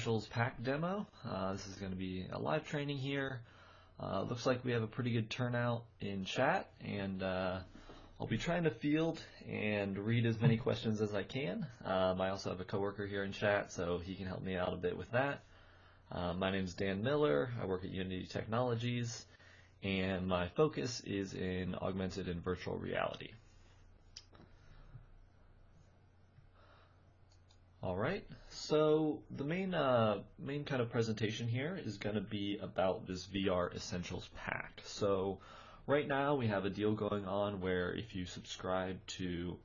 Essentials Pack demo. This is going to be a live training here. Looks like we have a pretty good turnout in chat, and I'll be trying to field and read as many questions as I can. I also have a coworker here in chat, so he can help me out a bit with that. My name is Dan Miller. I work at Unity Technologies, and my focus is in augmented and virtual reality. All right, so the main kind of presentation here is going to be about this VR Essentials Pack. So right now we have a deal going on where if you subscribe to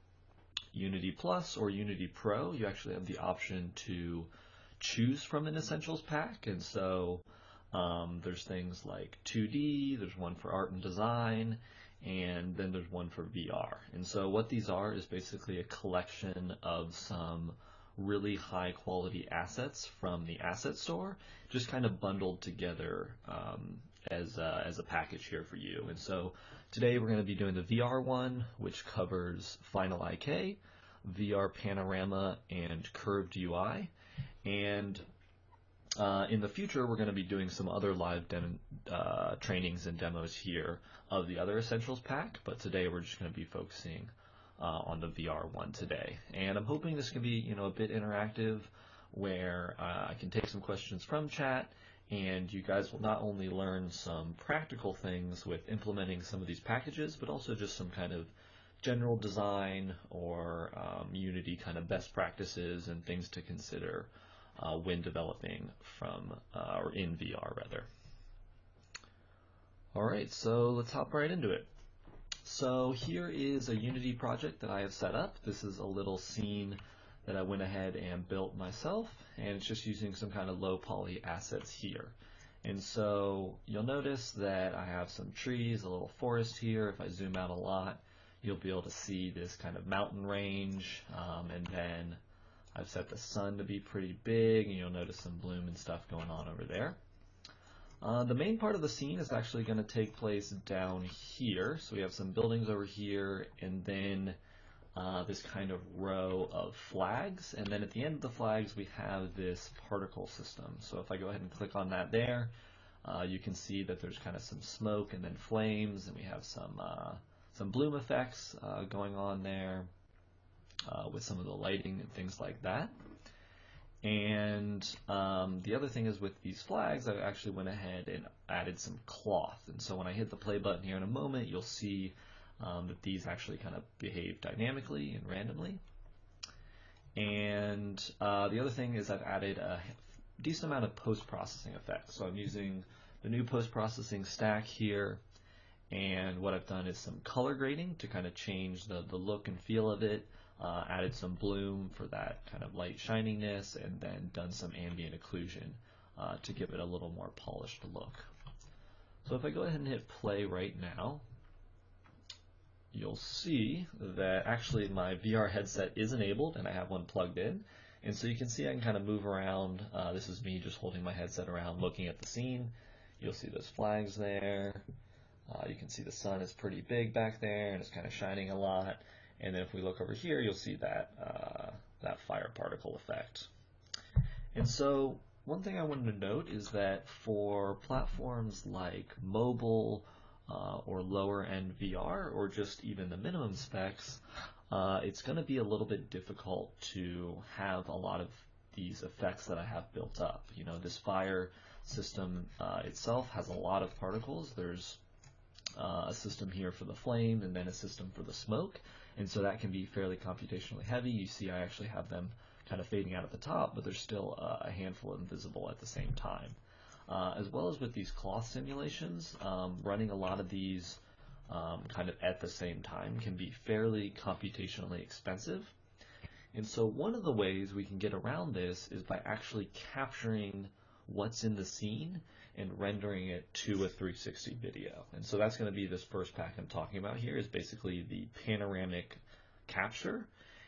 Unity Plus or Unity Pro, you actually have the option to choose from an Essentials Pack. And so there's things like 2D, there's one for art and design, and then there's one for VR. And so what these are is basically a collection of some really high quality assets from the asset store, just kind of bundled together as a package here for you. And so today we're going to be doing the VR one, which covers Final IK, VR Panorama, and Curved UI. And in the future, we're going to be doing some other live trainings and demos here of the other Essentials Pack, but today we're just going to be focusing on the VR one today. And I'm hoping this can be, a bit interactive, where I can take some questions from chat, and you guys will not only learn some practical things with implementing some of these packages, but also just some kind of general design or Unity kind of best practices and things to consider when developing or in VR rather. All right, so let's hop right into it. So here is a Unity project that I have set up. This is a little scene that I went ahead and built myself, and it's just using some kind of low poly assets here. And so you'll notice that I have some trees, a little forest here. If I zoom out a lot, you'll be able to see this kind of mountain range, and then I've set the sun to be pretty big, and you'll notice some bloom and stuff going on over there. The main part of the scene is actually going to take place down here. So we have some buildings over here, and then this kind of row of flags. And then at the end of the flags, we have this particle system. So if I go ahead and click on that there, you can see that there's kind of some smoke and then flames, and we have some bloom effects going on there with some of the lighting and things like that. And the other thing is with these flags, I actually went ahead and added some cloth. And so when I hit the play button here in a moment, you'll see that these actually kind of behave dynamically and randomly. And the other thing is I've added a decent amount of post-processing effects. So I'm using the new post-processing stack here. And what I've done is some color grading to kind of change the look and feel of it. Added some bloom for that kind of light shininess, and then done some ambient occlusion to give it a little more polished look. So if I go ahead and hit play right now, you'll see that actually my VR headset is enabled and I have one plugged in. And so you can see I can kind of move around. This is me just holding my headset around looking at the scene. You'll see those flags there. You can see the sun is pretty big back there and it's kind of shining a lot. And then if we look over here, you'll see that that fire particle effect. And so one thing I wanted to note is that for platforms like mobile or lower end VR, or just even the minimum specs, it's going to be a little bit difficult to have a lot of these effects that I have built up. This fire system itself has a lot of particles. There's a system here for the flame, and then a system for the smoke, and so that can be fairly computationally heavy. You see I actually have them kind of fading out at the top, but there's still a handful invisible at the same time. As well as with these cloth simulations, running a lot of these kind of at the same time can be fairly computationally expensive. And so one of the ways we can get around this is by actually capturing what's in the scene and rendering it to a 360 video. And so that's going to be this first pack I'm talking about here, is basically the panoramic capture.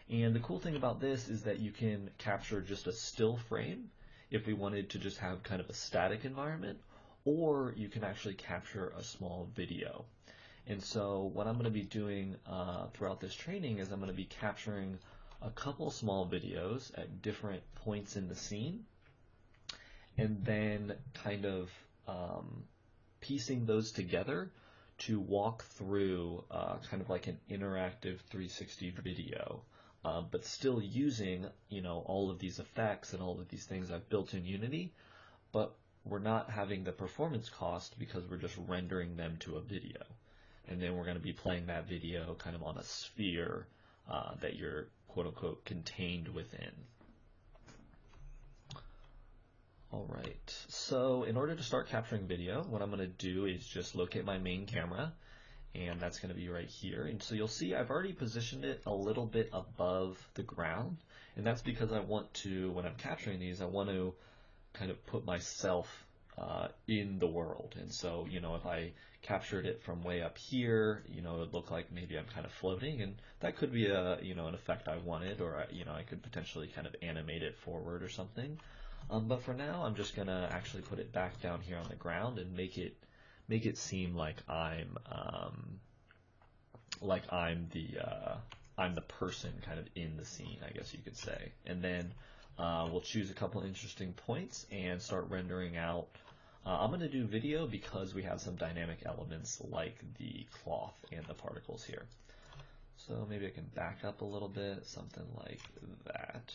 And the cool thing about this is that you can capture just a still frame if we wanted to just have kind of a static environment, or you can actually capture a small video. And so what I'm going to be doing throughout this training is I'm going to be capturing a couple small videos at different points in the scene. and then kind of piecing those together to walk through kind of like an interactive 360 video, but still using, all of these effects and all of these things I've built in Unity, but we're not having the performance cost because we're just rendering them to a video. And then we're going to be playing that video kind of on a sphere that you're quote-unquote contained within. All right, so in order to start capturing video, what I'm going to do is just locate my main camera, and that's going to be right here. And so you'll see I've already positioned it a little bit above the ground, and that's because I want to, when I'm capturing these, I want to kind of put myself in the world. And so, if I captured it from way up here, it would look like maybe I'm kind of floating, and that could be an effect I wanted, or I could potentially kind of animate it forward or something. But for now, I'm just gonna actually put it back down here on the ground and make it seem like I'm the person kind of in the scene, I guess you could say. And then we'll choose a couple interesting points and start rendering out. I'm going to do video because we have some dynamic elements like the cloth and the particles here. So maybe I can back up a little bit, something like that.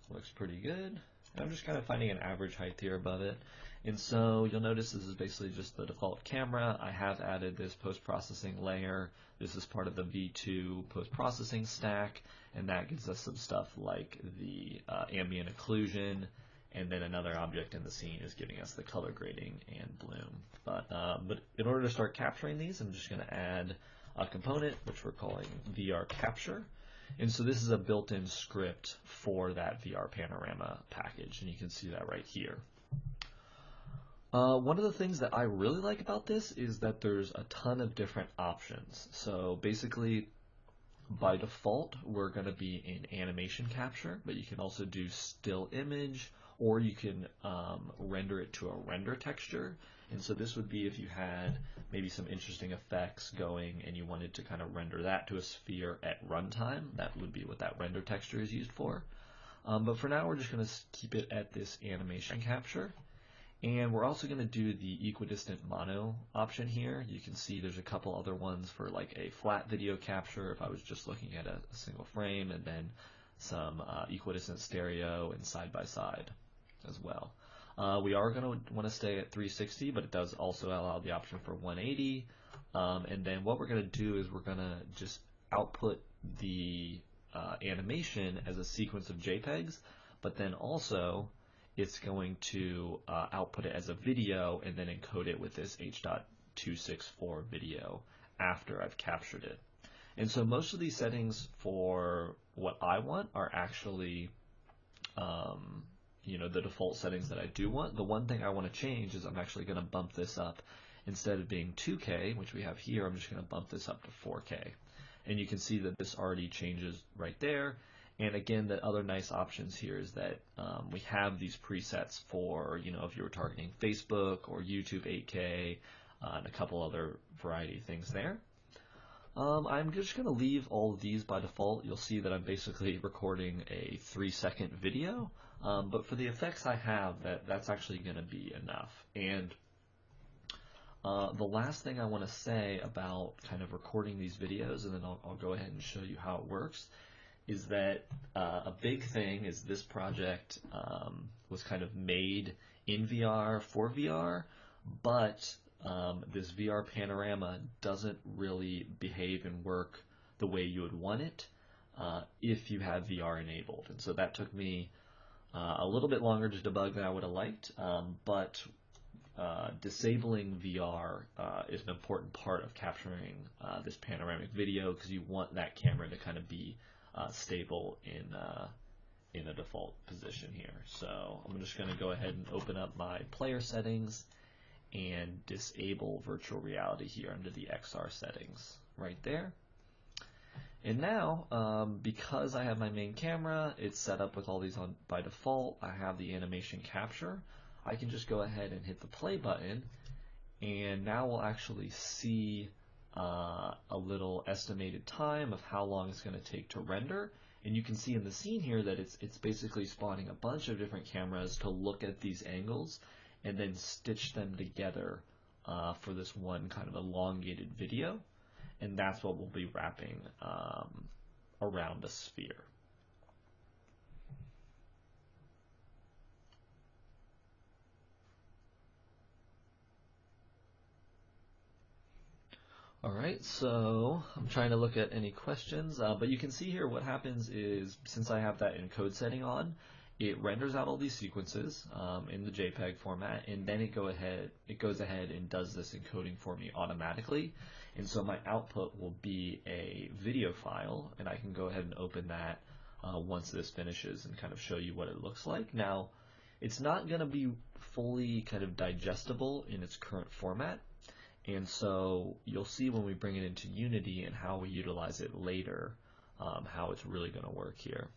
Looks pretty good. And I'm just kind of finding an average height here above it. And so you'll notice this is basically just the default camera. I have added this post-processing layer. This is part of the V2 post-processing stack, and that gives us some stuff like the ambient occlusion, and then another object in the scene is giving us the color grading and bloom. But in order to start capturing these, I'm just going to add a component, which we're calling VR Capture. And so this is a built-in script for that VR panorama package, and you can see that right here. One of the things that I really like about this is that there's a ton of different options. So basically, by default, we're going to be in animation capture, but you can also do still image, or you can render it to a render texture. And so this would be if you had maybe some interesting effects going and you wanted to kind of render that to a sphere at runtime. That would be what that render texture is used for. But for now, we're just going to keep it at this animation capture. And we're also going to do the equidistant mono option here. You can see there's a couple other ones for like a flat video capture if I was just looking at a single frame, and then some equidistant stereo and side-by-side as well. We are going to want to stay at 360, but it does also allow the option for 180. And then what we're going to do is we're going to just output the animation as a sequence of JPEGs, but then also it's going to output it as a video and then encode it with this H.264 video after I've captured it. And so most of these settings for what I want are actually the default settings that I do want. The one thing I want to change is I'm actually going to bump this up. Instead of being 2K, which we have here, I'm just going to bump this up to 4K. And you can see that this already changes right there. And again, the other nice options here is that we have these presets for, if you were targeting Facebook or YouTube 8K, and a couple other variety of things there. I'm just going to leave all of these by default. You'll see that I'm basically recording a 3-second video, but for the effects I have, that's actually going to be enough. And the last thing I want to say about kind of recording these videos, and then I'll go ahead and show you how it works, is that a big thing is this project was kind of made in VR for VR, but this VR panorama doesn't really behave and work the way you would want it if you have VR enabled. And so that took me a little bit longer to debug than I would have liked, but disabling VR is an important part of capturing this panoramic video, because you want that camera to kind of be stable in a default position here. So I'm just going to go ahead and open up my player settings and disable virtual reality here under the XR settings right there. And now, because I have my main camera, it's set up with all these on by default, I have the animation capture. I can just go ahead and hit the play button, and now we'll actually see a little estimated time of how long it's going to take to render, And you can see in the scene here that it's basically spawning a bunch of different cameras to look at these angles and then stitch them together for this one kind of elongated video. And that's what we'll be wrapping around a sphere. Alright, so I'm trying to look at any questions, but you can see here what happens is, since I have that encode setting on, it renders out all these sequences in the JPEG format, and then it goes ahead and does this encoding for me automatically. And so my output will be a video file, and I can go ahead and open that once this finishes and kind of show you what it looks like. Now, it's not going to be fully kind of digestible in its current format. And so you'll see when we bring it into Unity and how we utilize it later, how it's really going to work here.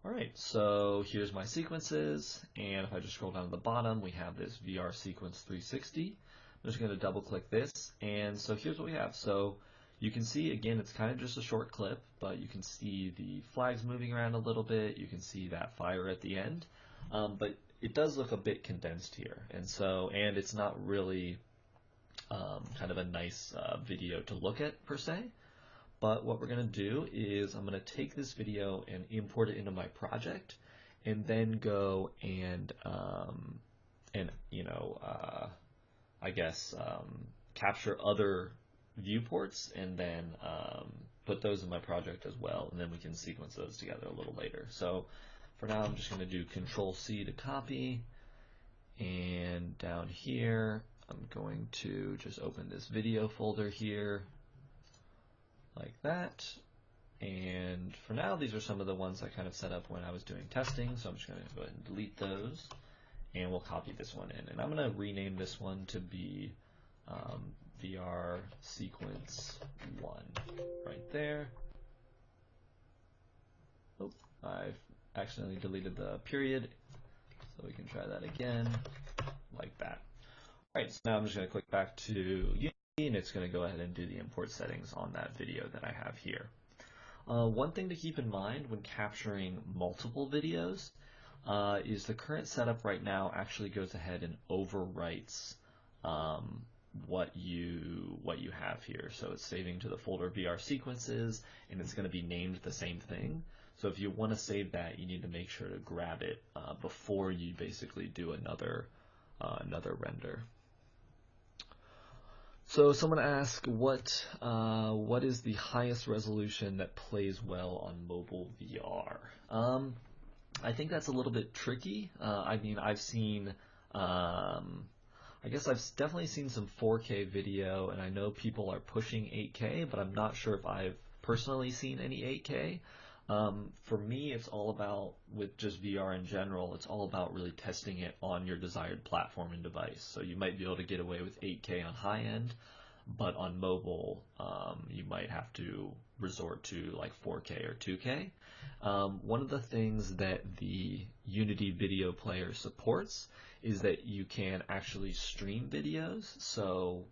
Alright, so here's my sequences, and if I just scroll down to the bottom, we have this VR sequence 360. I'm just going to double click this, and so here's what we have. So you can see, again, it's kind of just a short clip, but you can see the flags moving around a little bit. You can see that fire at the end. But it does look a bit condensed here, and it's not really kind of a nice video to look at per se. But what we're going to do is I'm going to take this video and import it into my project, and then go and capture other viewports, and then put those in my project as well, and then we can sequence those together a little later. So for now, I'm just going to do Control-C to copy, and down here, I'm going to just open this video folder here, like that. And for now, these are some of the ones I kind of set up when I was doing testing, so I'm just going to go ahead and delete those, and we'll copy this one in. And I'm going to rename this one to be VR Sequence 1, right there. Oh, I've accidentally deleted the period, so we can try that again, like that. Alright, so now I'm just going to click back to Unity, and it's going to go ahead and do the import settings on that video that I have here. One thing to keep in mind when capturing multiple videos is the current setup right now actually goes ahead and overwrites what you have here. So it's saving to the folder VR sequences, and it's going to be named the same thing. So if you want to save that, you need to make sure to grab it before you basically do another render. So someone asked, what is the highest resolution that plays well on mobile VR? I think that's a little bit tricky. I mean, I've seen, I guess I've definitely seen some 4K video, and I know people are pushing 8K, but I'm not sure if I've personally seen any 8K. For me, it's all about, with just VR in general, it's all about really testing it on your desired platform and device. So you might be able to get away with 8K on high end, but on mobile, you might have to resort to like 4K or 2K. One of the things that the Unity video player supports is that you can actually stream videos. So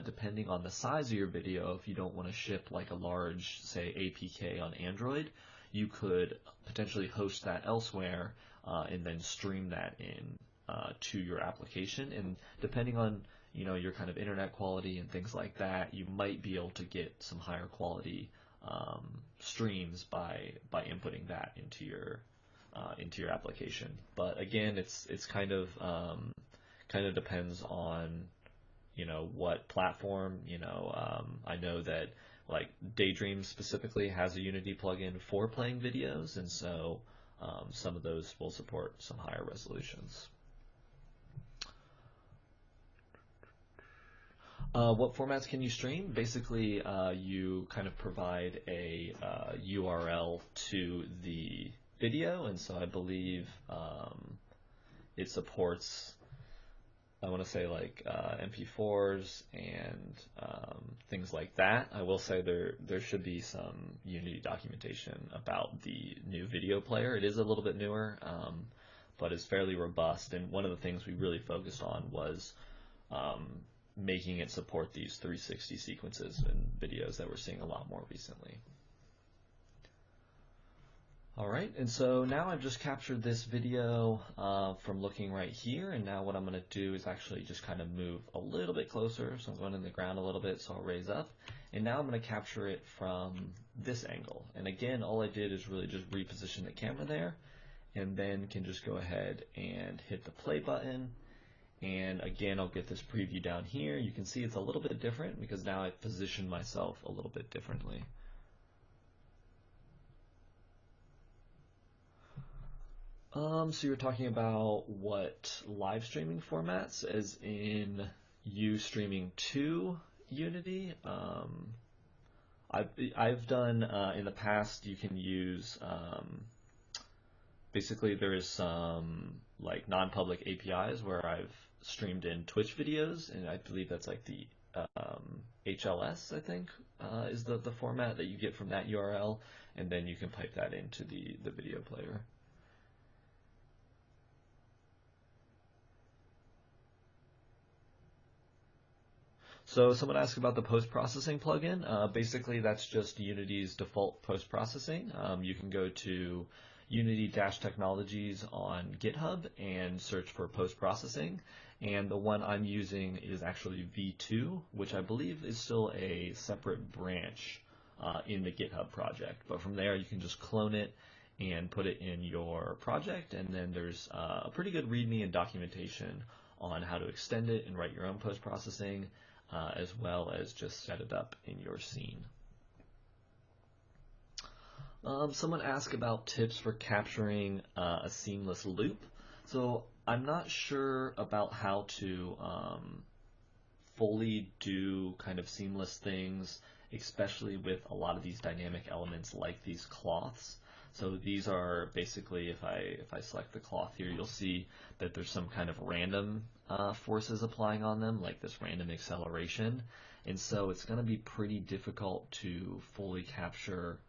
depending on the size of your video, if you don't want to ship like a large, say, APK on Android, you could potentially host that elsewhere and then stream that in to your application. And depending on your kind of internet quality and things like that, you might be able to get some higher quality streams by inputting that into your application. But again, it's kind of depends on what platform. I know that like Daydream specifically has a Unity plugin for playing videos, and so some of those will support some higher resolutions. What formats can you stream? Basically, you kind of provide a URL to the video, and so I believe it supports, I want to say, like MP4s and things like that. I will say there should be some Unity documentation about the new video player. It is a little bit newer, but it's fairly robust, and one of the things we really focused on was making it support these 360 sequences and videos that we're seeing a lot more recently. All right, and so now I've just captured this video from looking right here, and now what I'm going to do is actually just kind of move a little bit closer. So I'm going in the ground a little bit, so I'll raise up, and now I'm going to capture it from this angle. And again, all I did is really just reposition the camera there, and then can just go ahead and hit the play button. And again, I'll get this preview down here. You can see it's a little bit different because now I've positioned myself a little bit differently. So you're talking about what live streaming formats, as in you streaming to Unity? I've done in the past. You can use basically there is some like non-public APIs where I've streamed in Twitch videos, and I believe that's like the HLS, I think, is the format that you get from that URL, and then you can pipe that into the video player. So someone asked about the post-processing plugin. Basically, that's just Unity's default post-processing. You can go to Unity-Technologies on GitHub and search for post-processing. And the one I'm using is actually V2, which I believe is still a separate branch in the GitHub project. But from there, you can just clone it and put it in your project. And then there's a pretty good README and documentation on how to extend it and write your own post-processing. As well as just set it up in your scene. Someone asked about tips for capturing a seamless loop. So I'm not sure about how to fully do kind of seamless things, especially with a lot of these dynamic elements like these cloths. So these are basically, if I select the cloth here, you'll see that there's some kind of random forces applying on them, like this random acceleration. And so it's going to be pretty difficult to fully capture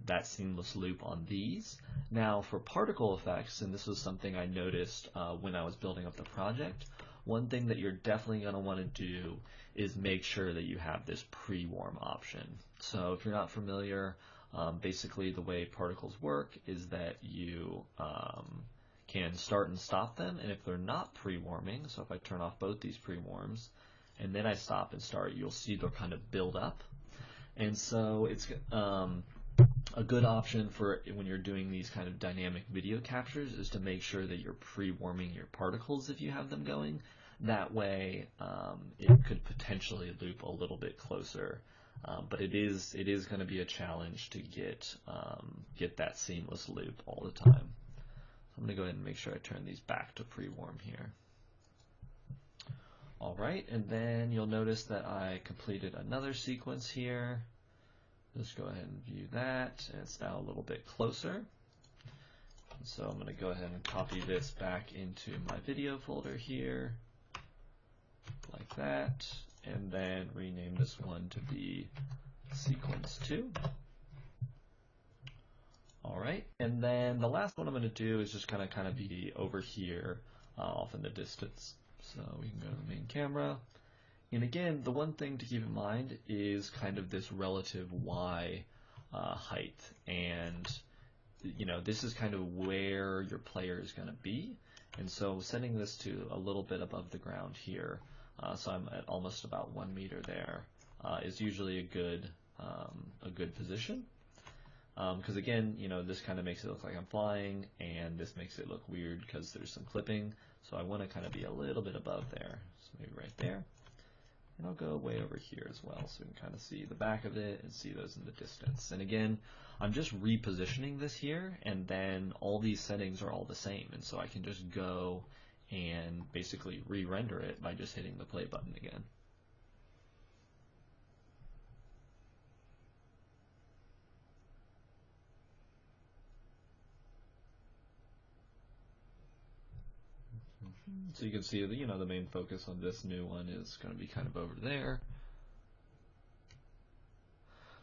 that seamless loop on these. Now for particle effects, and this was something I noticed when I was building up the project, one thing that you're definitely going to want to do is make sure that you have this pre-warm option. So if you're not familiar, basically the way particles work is that you can start and stop them, and if they're not pre-warming, so if I turn off both these pre-warms and then I stop and start, you'll see they'll kind of build up. And so it's a good option for when you're doing these kind of dynamic video captures is to make sure that you're pre-warming your particles if you have them going. That way it could potentially loop a little bit closer. But it is going to be a challenge to get that seamless loop all the time. So I'm going to go ahead and make sure I turn these back to pre-warm here. All right, and then you'll notice that I completed another sequence here. Just go ahead and view that, and it's now a little bit closer. So I'm going to go ahead and copy this back into my video folder here, like that. And then rename this one to be sequence 2. All right, and then the last one I'm going to do is just kind of be over here off in the distance. So we can go to the main camera. And again, the one thing to keep in mind is kind of this relative Y height. And this is kind of where your player is going to be. And so setting this to a little bit above the ground here, so I'm at almost about 1 meter there, is usually a good position. Because again, this kind of makes it look like I'm flying, and this makes it look weird because there's some clipping. So I want to kind of be a little bit above there. So maybe right there. And I'll go way over here as well, so we can kind of see the back of it and see those in the distance. And again, I'm just repositioning this here, and then all these settings are all the same. And so I can just go and basically re-render it by just hitting the play button again. So you can see, the main focus on this new one is going to be kind of over there.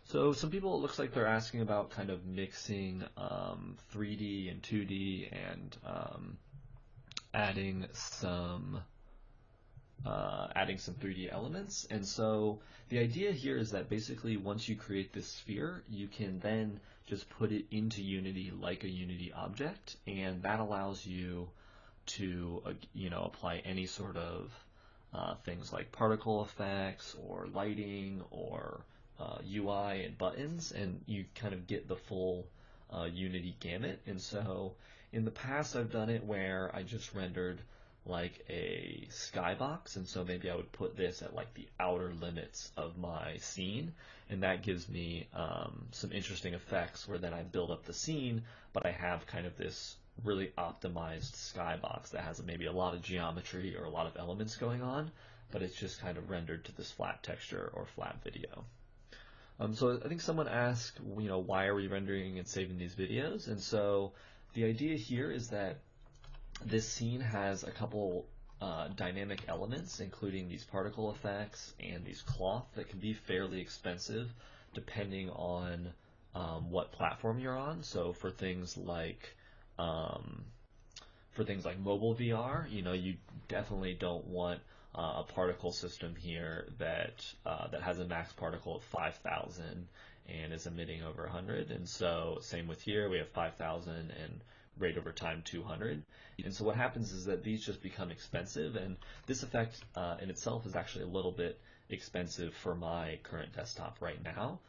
So some people, it looks like they're asking about kind of mixing 3D and 2D and adding some adding some 3D elements. And so the idea here is that basically once you create this sphere, you can then just put it into Unity like a Unity object, and that allows you to apply any sort of things like particle effects or lighting or UI and buttons, and you kind of get the full Unity gamut. And so in the past I've done it where I just rendered like a skybox, and so maybe I would put this at like the outer limits of my scene, and that gives me some interesting effects where then I build up the scene, but I have kind of this really optimized skybox that has maybe a lot of geometry or a lot of elements going on, but it's just kind of rendered to this flat texture or flat video. So I think someone asked, why are we rendering and saving these videos? And so the idea here is that this scene has a couple dynamic elements, including these particle effects and these cloth that can be fairly expensive depending on what platform you're on. So for things like mobile VR, you definitely don't want a particle system here that has a max particle of 5,000 and is emitting over 100. And so same with here, we have 5,000 and rate over time 200. And so what happens is that these just become expensive, and this effect in itself is actually a little bit expensive for my current desktop right now.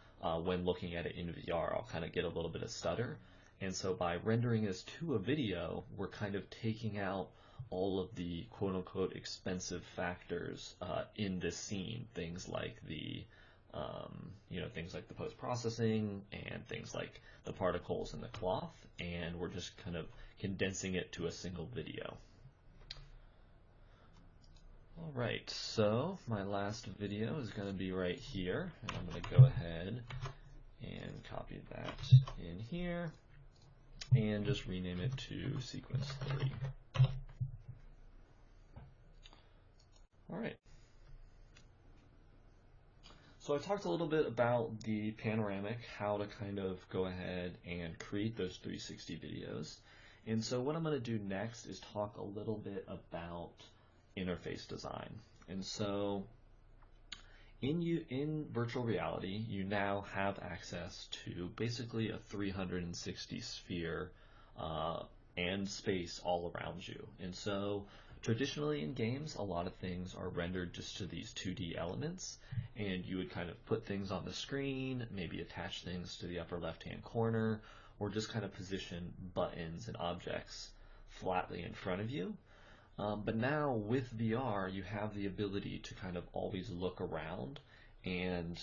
When looking at it in VR, I'll kind of get a little bit of stutter. And so by rendering this to a video, we're kind of taking out all of the quote-unquote expensive factors in this scene, things like the post-processing and things like the particles and the cloth, and we're just kind of condensing it to a single video. All right, so my last video is going to be right here, and I'm going to go ahead and copy that in here and just rename it to sequence 3. All right. So I talked a little bit about the panoramic, how to kind of go ahead and create those 360 videos. And so what I'm going to do next is talk a little bit about interface design. And so in virtual reality, you now have access to basically a 360 sphere and space all around you. And so traditionally in games, a lot of things are rendered just to these 2D elements, and you would kind of put things on the screen, maybe attach things to the upper left-hand corner, or just kind of position buttons and objects flatly in front of you. But now with VR, you have the ability to kind of always look around and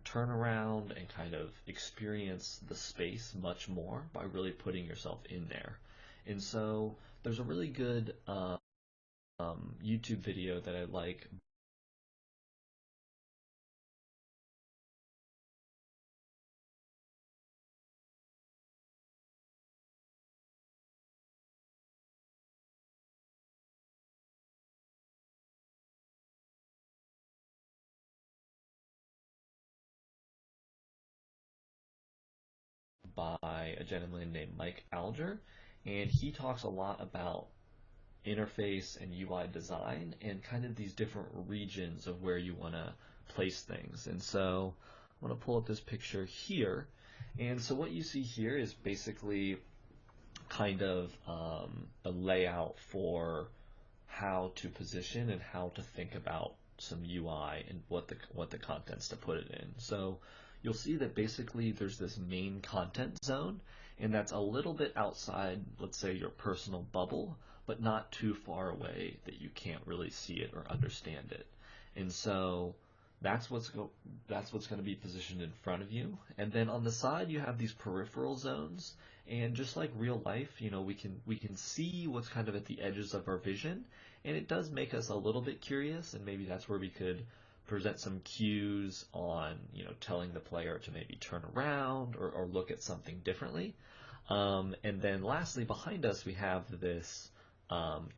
turn around and kind of experience the space much more by really putting yourself in there. And so there's a really good YouTube video that I like by a gentleman named Mike Alger, and he talks a lot about interface and UI design and kind of these different regions of where you want to place things. And so I want to pull up this picture here, and so what you see here is basically kind of a layout for how to position and how to think about some UI and what the contents to put it in. So you'll see that basically there's this main content zone, and that's a little bit outside, let's say, your personal bubble, but not too far away that you can't really see it or understand it. And so that's what's going to be positioned in front of you. And then on the side you have these peripheral zones, and just like real life, we can see what's kind of at the edges of our vision, and it does make us a little bit curious, and maybe that's where we could present some cues on telling the player to maybe turn around or look at something differently. And then lastly, behind us we have this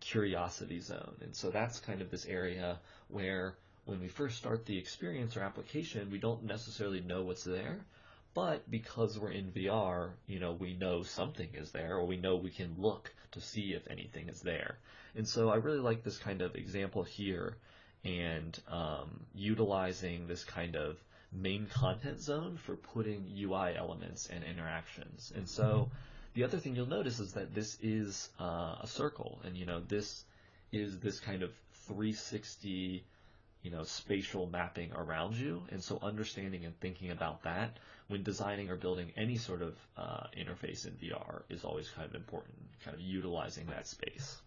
curiosity zone, and so that's kind of this area where when we first start the experience or application, we don't necessarily know what's there, But because we're in VR, we know something is there, or we know we can look to see if anything is there. And so I really like this kind of example here, and utilizing this kind of main content zone for putting UI elements and interactions. And so the other thing you'll notice is that this is a circle, and this is this kind of 360 spatial mapping around you. And so understanding and thinking about that when designing or building any sort of interface in VR is always kind of important, kind of utilizing that space.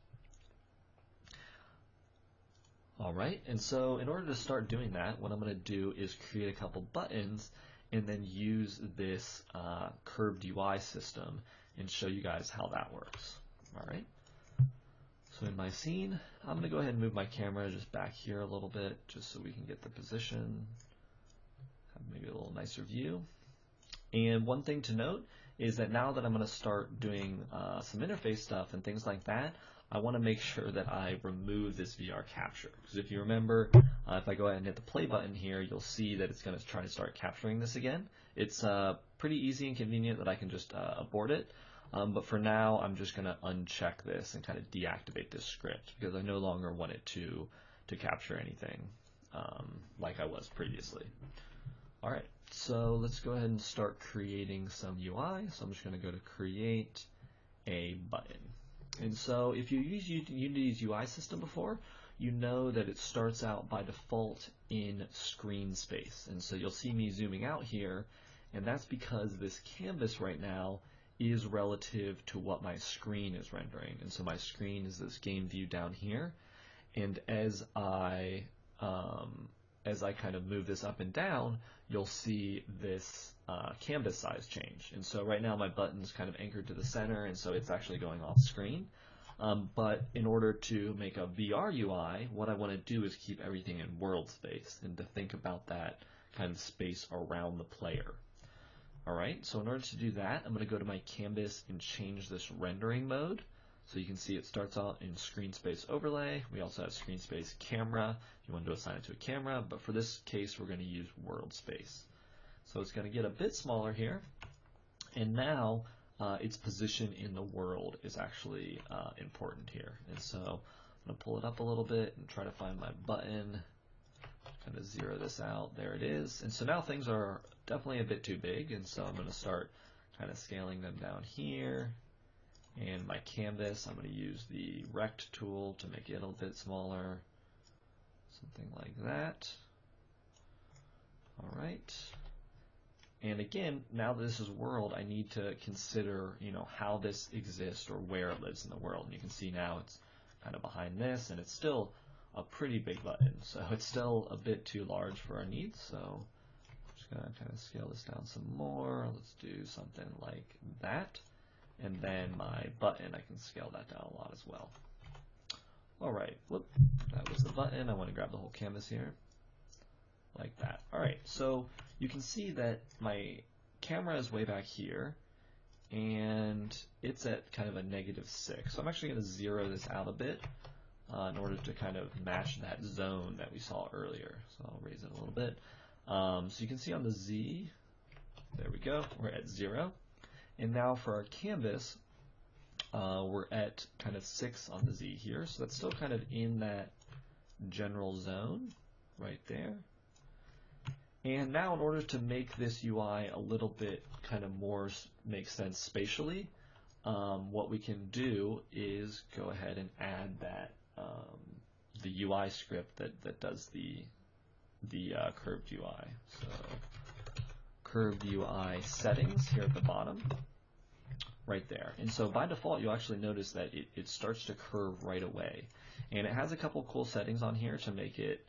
All right, and so in order to start doing that, what I'm going to do is create a couple buttons and then use this curved UI system and show you guys how that works. All right. So in my scene, I'm going to go ahead and move my camera just back here a little bit, just so we can get the position, have maybe a little nicer view. And one thing to note is that now that I'm going to start doing some interface stuff and things like that, I want to make sure that I remove this VR capture. Because if you remember, if I go ahead and hit the play button here, you'll see that it's going to try to start capturing this again. It's pretty easy and convenient that I can just abort it. But for now, I'm just going to uncheck this and kind of deactivate this script because I no longer want it to capture anything like I was previously. All right, so let's go ahead and start creating some UI. So I'm just going to go to create a button. And so if you use Unity's UI system before, you know that it starts out by default in screen space. And so you'll see me zooming out here, and that's because this canvas right now is relative to what my screen is rendering. And so my screen is this game view down here, and as I kind of move this up and down, you'll see this canvas size change. And so right now my button's kind of anchored to the center, and so it's actually going off screen. But in order to make a VR UI, what I want to do is keep everything in world space and to think about that kind of space around the player. All right, so in order to do that, I'm going to go to my canvas and change this rendering mode. So you can see it starts out in screen space overlay. We also have screen space camera if you want to assign it to a camera, but for this case we're going to use world space. So it's going to get a bit smaller here, and now its position in the world is actually important here. And so I'm going to pull it up a little bit and try to find my button, kind of zero this out. There it is. And so now things are definitely a bit too big, and so I'm going to start kind of scaling them down here. And my canvas, I'm going to use the rect tool to make it a little bit smaller, something like that. All right. And again, now that this is world, I need to consider, how this exists or where it lives in the world. And you can see now it's kind of behind this, and it's still a pretty big button. So it's still a bit too large for our needs. So I'm just going to kind of scale this down some more. Let's do something like that. And then my button, I can scale that down a lot as well. All right, whoop, that was the button. I want to grab the whole canvas here, like that. All right, so you can see that my camera is way back here, and it's at kind of a -6. So I'm actually going to zero this out a bit in order to kind of match that zone that we saw earlier. So I'll raise it a little bit. So you can see on the Z, there we go, we're at 0. And now for our canvas, we're at kind of 6 on the Z here, so that's still kind of in that general zone right there. And now in order to make this UI a little bit kind of more make sense spatially, what we can do is go ahead and add that the UI script that does the curved UI. So curved UI settings here at the bottom. Right there. And so by default, you'll actually notice that it starts to curve right away. And it has a couple cool settings on here to make it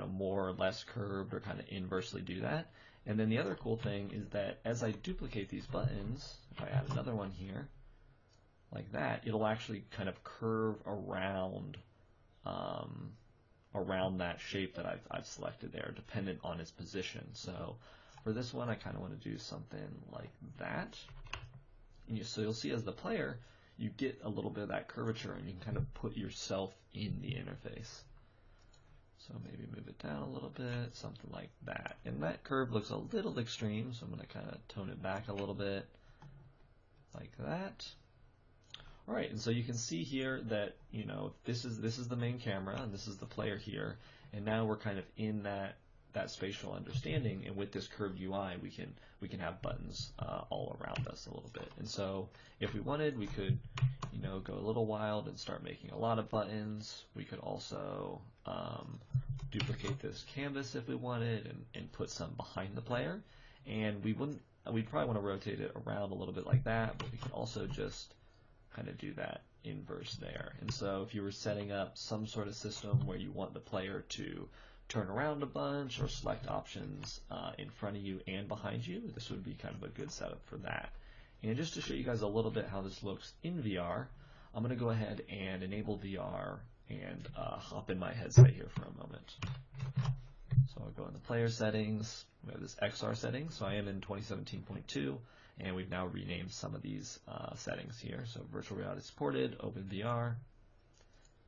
more or less curved or kind of inversely do that. And then the other cool thing is that as I duplicate these buttons, if I add another one here, like that, it'll actually kind of curve around that shape that I've selected there, dependent on its position. So for this one, I kind of want to do something like that. So you'll see as the player, you get a little bit of that curvature, and you can kind of put yourself in the interface. So maybe move it down a little bit, something like that. And that curve looks a little extreme, so I'm going to kind of tone it back a little bit, like that. All right, and so you can see here that, you know, this is the main camera, and this is the player here, and now we're kind of in that spatial understanding, and with this curved UI, we can have buttons all around us a little bit. And so if we wanted, we could, you know, go a little wild and start making a lot of buttons. We could also duplicate this canvas if we wanted, and put some behind the player. And we'd probably want to rotate it around a little bit like that, but we could also just kind of do that inverse there. And so if you were setting up some sort of system where you want the player to turn around a bunch or select options in front of you and behind you, this would be kind of a good setup for that. And just to show you guys a little bit how this looks in VR, I'm going to go ahead and enable VR and hop in my headset here for a moment. So I'll go in the player settings. We have this XR setting, so I am in 2017.2, and we've now renamed some of these settings here. So virtual reality supported, open VR,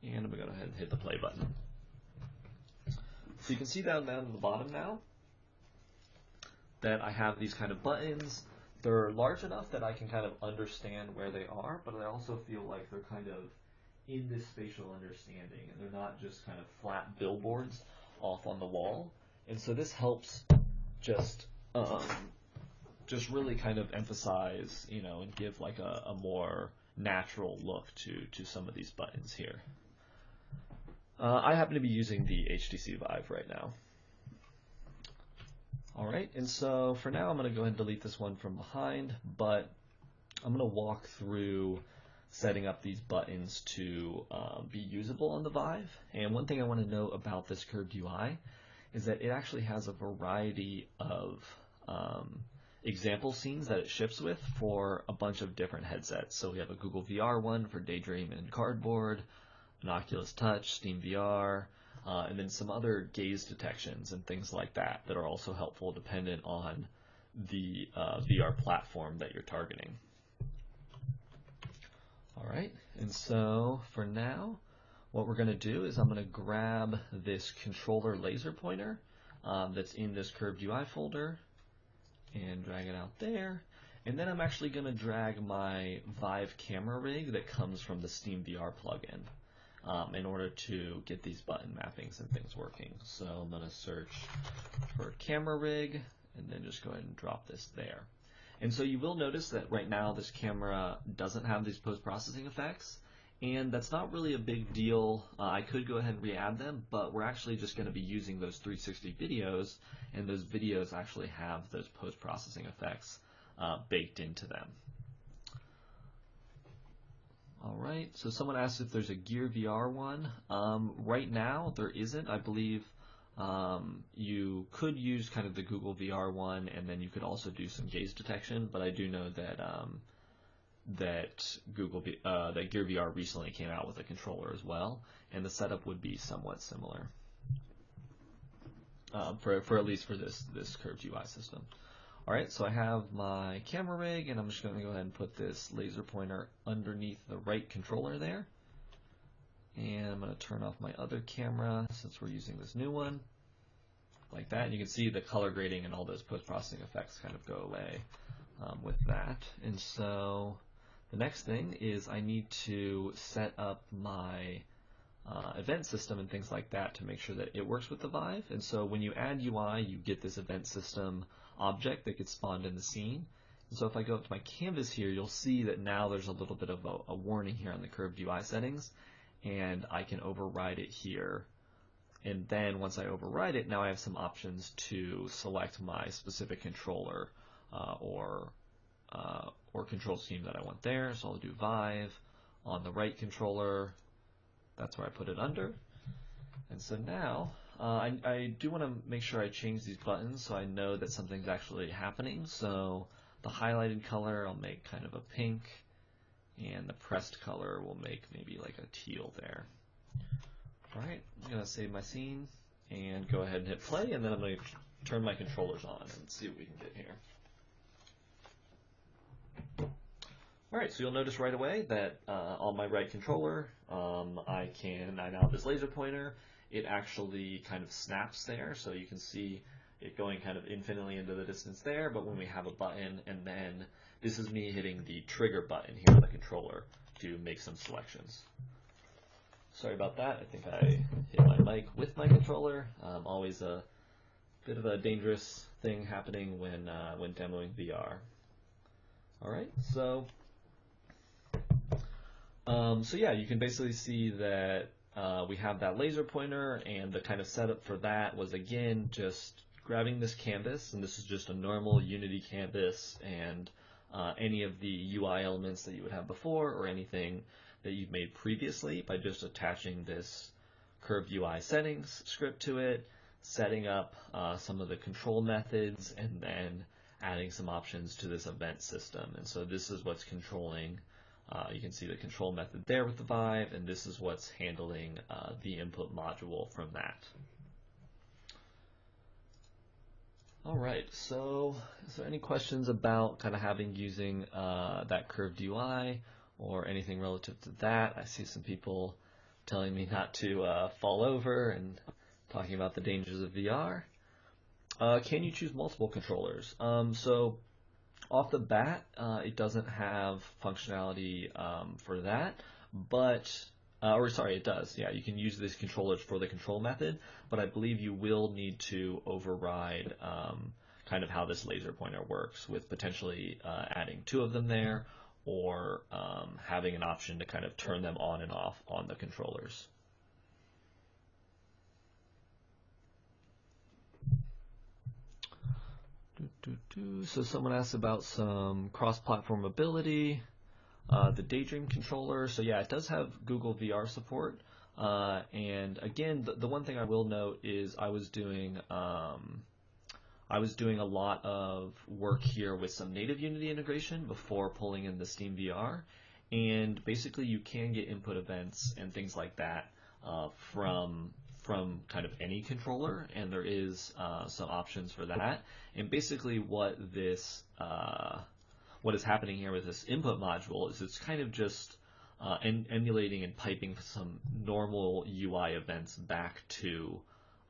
and I'm going to go ahead and hit the play button. So you can see down at the bottom now that I have these kind of buttons. They're large enough that I can kind of understand where they are, but I also feel like they're kind of in this spatial understanding, and they're not just kind of flat billboards off on the wall. And so this helps just really kind of emphasize, you know, and give like a more natural look to some of these buttons here. I happen to be using the HTC Vive right now. All right, and so for now I'm going to go ahead and delete this one from behind, but I'm going to walk through setting up these buttons to be usable on the Vive. And one thing I want to note about this curved UI is that it actually has a variety of example scenes that it ships with for a bunch of different headsets. So we have a Google VR one for Daydream and Cardboard, an Oculus Touch, Steam VR, and then some other gaze detections and things like that that are also helpful dependent on the VR platform that you're targeting. All right, and so for now, what we're going to do is I'm going to grab this controller laser pointer that's in this curved UI folder and drag it out there. And then I'm actually going to drag my Vive camera rig that comes from the Steam VR plugin in order to get these button mappings and things working. So I'm going to search for camera rig and then just go ahead and drop this there. And so you will notice that right now this camera doesn't have these post-processing effects, and that's not really a big deal. I could go ahead and re-add them, but we're actually just going to be using those 360 videos, and those videos actually have those post-processing effects baked into them. All right, so someone asked if there's a Gear VR one. Right now there isn't. I believe you could use kind of the Google VR one, and then you could also do some gaze detection, but I do know that that Gear VR recently came out with a controller as well, and the setup would be somewhat similar for at least for this curved UI system. All right, so I have my camera rig, and I'm just going to go ahead and put this laser pointer underneath the right controller there. And I'm going to turn off my other camera since we're using this new one, like that. And you can see the color grading and all those post-processing effects kind of go away with that. And so the next thing is I need to set up my event system and things like that to make sure that it works with the Vive. And so when you add UI, you get this event system object that gets spawned in the scene. And so if I go up to my canvas here, you'll see that now there's a little bit of a warning here on the curved UI settings, and I can override it here. And then once I override it, now I have some options to select my specific controller or control scheme that I want there. So I'll do Vive on the right controller. That's where I put it under. And so now I do want to make sure I change these buttons so I know that something's actually happening. So the highlighted color I'll make kind of a pink, and the pressed color will make maybe like a teal there. All right, I'm going to save my scene and go ahead and hit play, and then I'm going to turn my controllers on and see what we can get here. All right, so you'll notice right away that on my right controller, I now have this laser pointer, it actually kind of snaps there, so you can see it going kind of infinitely into the distance there, but when we have a button, and then this is me hitting the trigger button here on the controller to make some selections. Sorry about that, I think I hit my mic with my controller. Always a bit of a dangerous thing happening when demoing VR. Alright, so yeah, you can basically see that we have that laser pointer, and the kind of setup for that was, again, just grabbing this canvas, and this is just a normal Unity canvas, and any of the UI elements that you would have before, or anything that you've made previously, by just attaching this curved UI settings script to it, setting up some of the control methods, and then adding some options to this event system. And so this is what's controlling, you can see the control method there with the Vive, and this is what's handling the input module from that. Alright, so is there any questions about kind of using that curved UI or anything relative to that? I see some people telling me not to fall over and talking about the dangers of VR. Can you choose multiple controllers? So off the bat, it doesn't have functionality for that, but it does. Yeah, you can use these controllers for the control method, but I believe you will need to override kind of how this laser pointer works, with potentially adding 2 of them there, or having an option to kind of turn them on and off on the controllers. So someone asked about some cross-platform ability. The Daydream controller, so yeah, it does have Google VR support, and again, the one thing I will note is I was doing a lot of work here with some native Unity integration before pulling in the Steam VR, and basically you can get input events and things like that from kind of any controller, and there is some options for that. And basically what is happening here with this input module is it's kind of just emulating and piping some normal UI events back to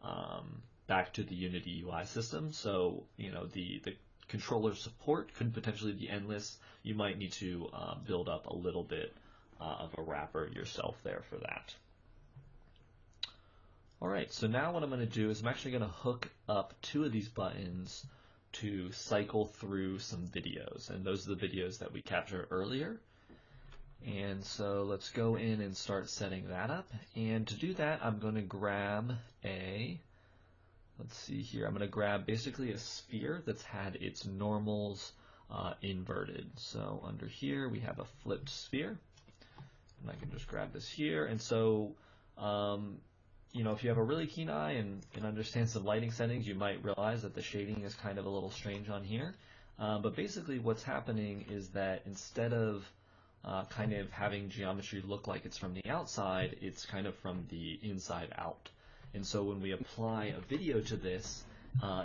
the Unity UI system. So the controller support could potentially be endless. You might need to build up a little bit of a wrapper yourself there for that. Alright, so now what I'm going to do is I'm actually going to hook up 2 of these buttons to cycle through some videos, and those are the videos that we captured earlier. And so let's go in and start setting that up, and to do that I'm going to grab let's see here, I'm going to grab basically a sphere that's had its normals inverted. So under here we have a flipped sphere, and I can just grab this here, and so if you have a really keen eye and understand some lighting settings, you might realize that the shading is kind of a little strange on here. But basically what's happening is that instead of kind of having geometry look like it's from the outside, it's kind of from the inside out. And so when we apply a video to this,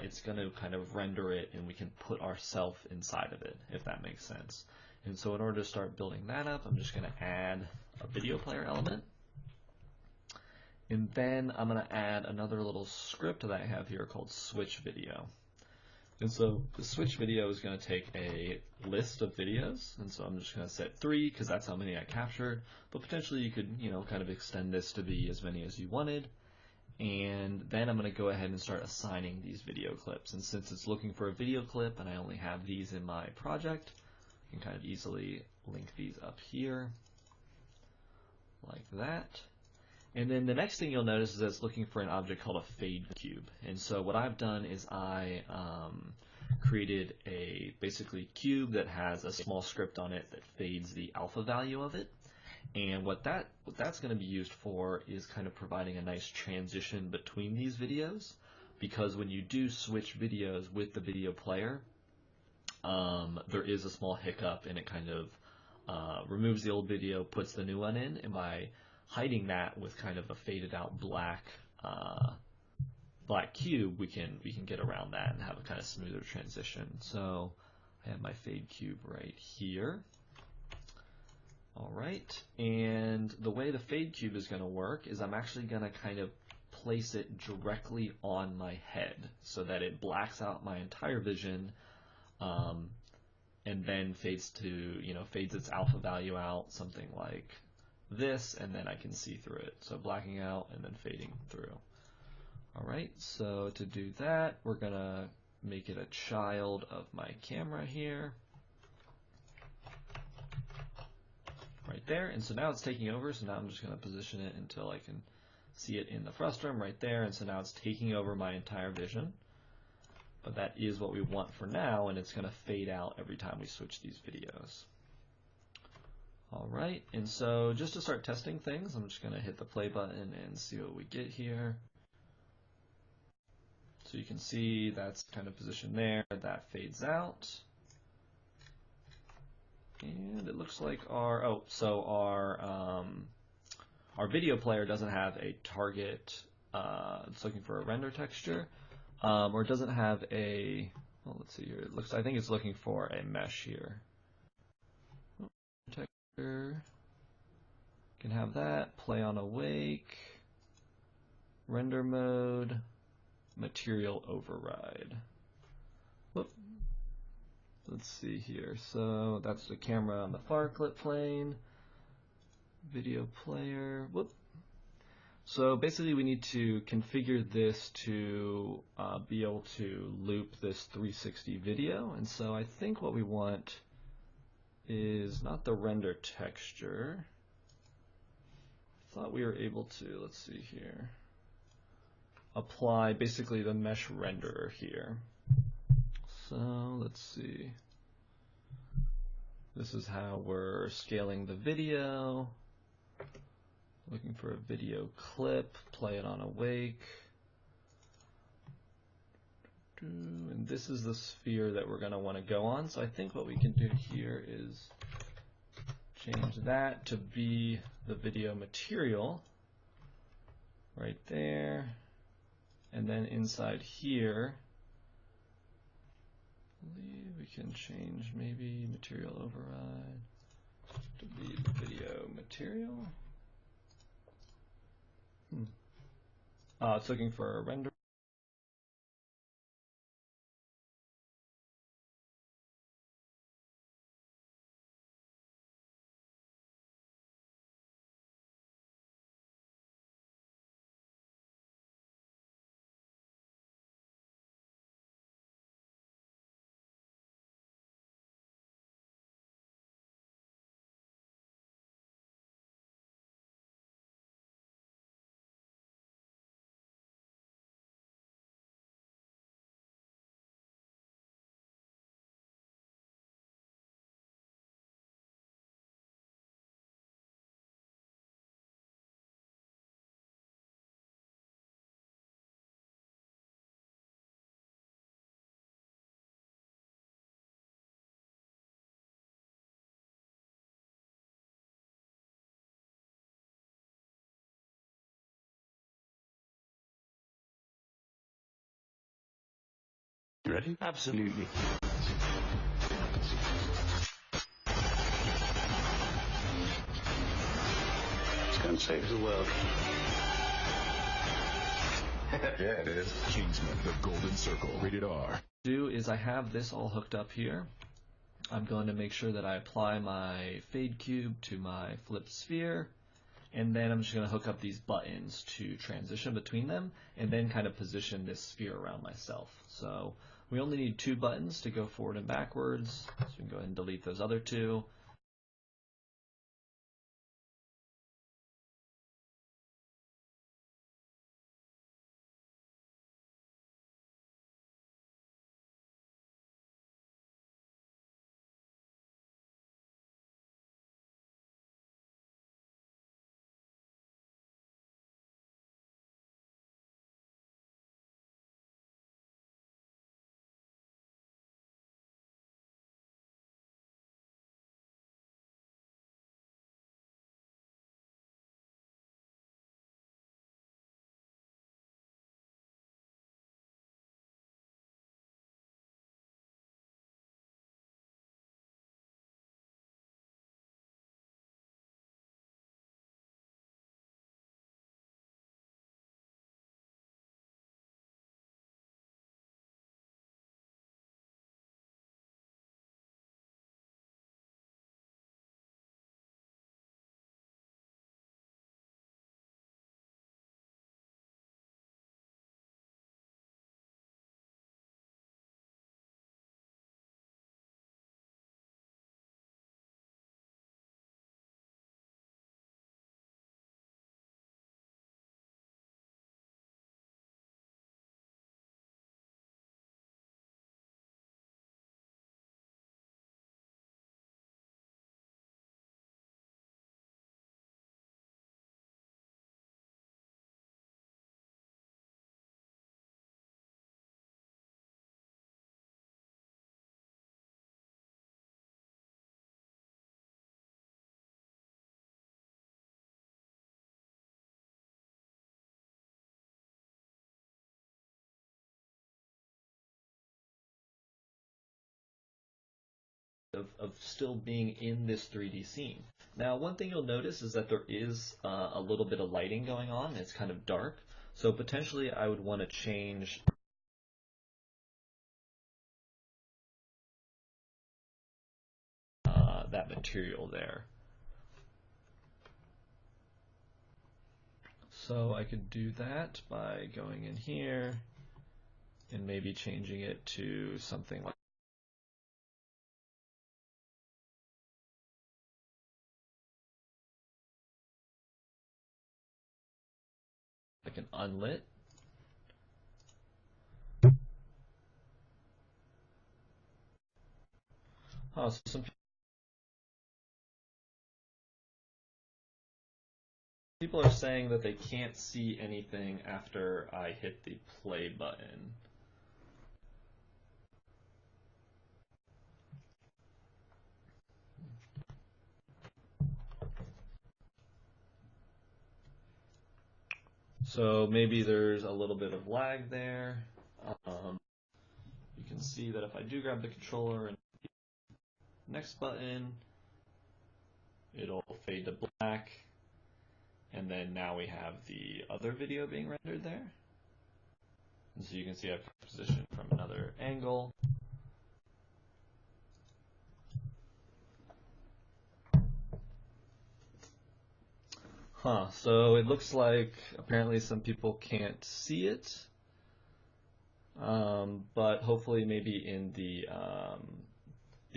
it's going to kind of render it, and we can put ourselves inside of it, if that makes sense. And so in order to start building that up, I'm just going to add a video player element. And then I'm going to add another little script that I have here called switch video. And so the switch video is going to take a list of videos, and so I'm just going to set 3 because that's how many I captured, but potentially you could kind of extend this to be as many as you wanted. And then I'm going to go ahead and start assigning these video clips, and since it's looking for a video clip and I only have these in my project, I can kind of easily link these up here like that. And then the next thing you'll notice is that it's looking for an object called a fade cube. And so what I've done is I created a basically cube that has a small script on it that fades the alpha value of it. And what that's going to be used for is kind of providing a nice transition between these videos, because when you do switch videos with the video player, there is a small hiccup, and it kind of removes the old video, puts the new one in, and by hiding that with kind of a faded out black cube, we can get around that and have a kind of smoother transition. So I have my fade cube right here. Alright, and the way the fade cube is going to work is I'm actually going to kind of place it directly on my head so that it blacks out my entire vision, and then fades its alpha value out, something like this, and then I can see through it. So blacking out and then fading through. Alright, so to do that, we're gonna make it a child of my camera here. Right there, and so now it's taking over, so now I'm just gonna position it until I can see it in the frustum right there, and so now it's taking over my entire vision. But that is what we want for now, and it's gonna fade out every time we switch these videos. Alright, and so just to start testing things, I'm just gonna hit the play button and see what we get here. So you can see that's kind of positioned there, that fades out. And it looks like our video player doesn't have a target. It's looking for a render texture, or it doesn't have a. Well, let's see here. I think it's looking for a mesh here. Texture. Can have that. Play on awake. Render mode. Material override. Whoop. Let's see here. So that's the camera on the far clip plane. Video player. Whoop. So basically we need to configure this to be able to loop this 360 video. And so I think what we want is not the render texture. I thought we were able to, let's see here, apply basically the mesh renderer here. So let's see. This is how we're scaling the video. Looking for a video clip, play it on awake. And this is the sphere that we're going to want to go on. So I think what we can do here is change that to be the video material right there. And then inside here, I believe we can change maybe material override to be the video material. It's looking for a render. You ready? Absolutely. It's going to save the world. Yeah, it is. Kingsman, The Golden Circle, rated R. Do is I have this all hooked up here. I'm going to make sure that I apply my fade cube to my flip sphere, and then I'm just going to hook up these buttons to transition between them, and then kind of position this sphere around myself. So we only need 2 buttons to go forward and backwards, so we can go ahead and delete those other 2. of still being in this 3D scene. Now, one thing you'll notice is that there is a little bit of lighting going on. It's kind of dark. So potentially I would want to change that material there. So I could do that by going in here and maybe changing it to something like an unlit. Oh, so some people are saying that they can't see anything after I hit the play button. So maybe there's a little bit of lag there. You can see that if I do grab the controller and next button, it'll fade to black. And then now we have the other video being rendered there. And so you can see I've positioned from another angle. So it looks like apparently some people can't see it. But hopefully maybe in the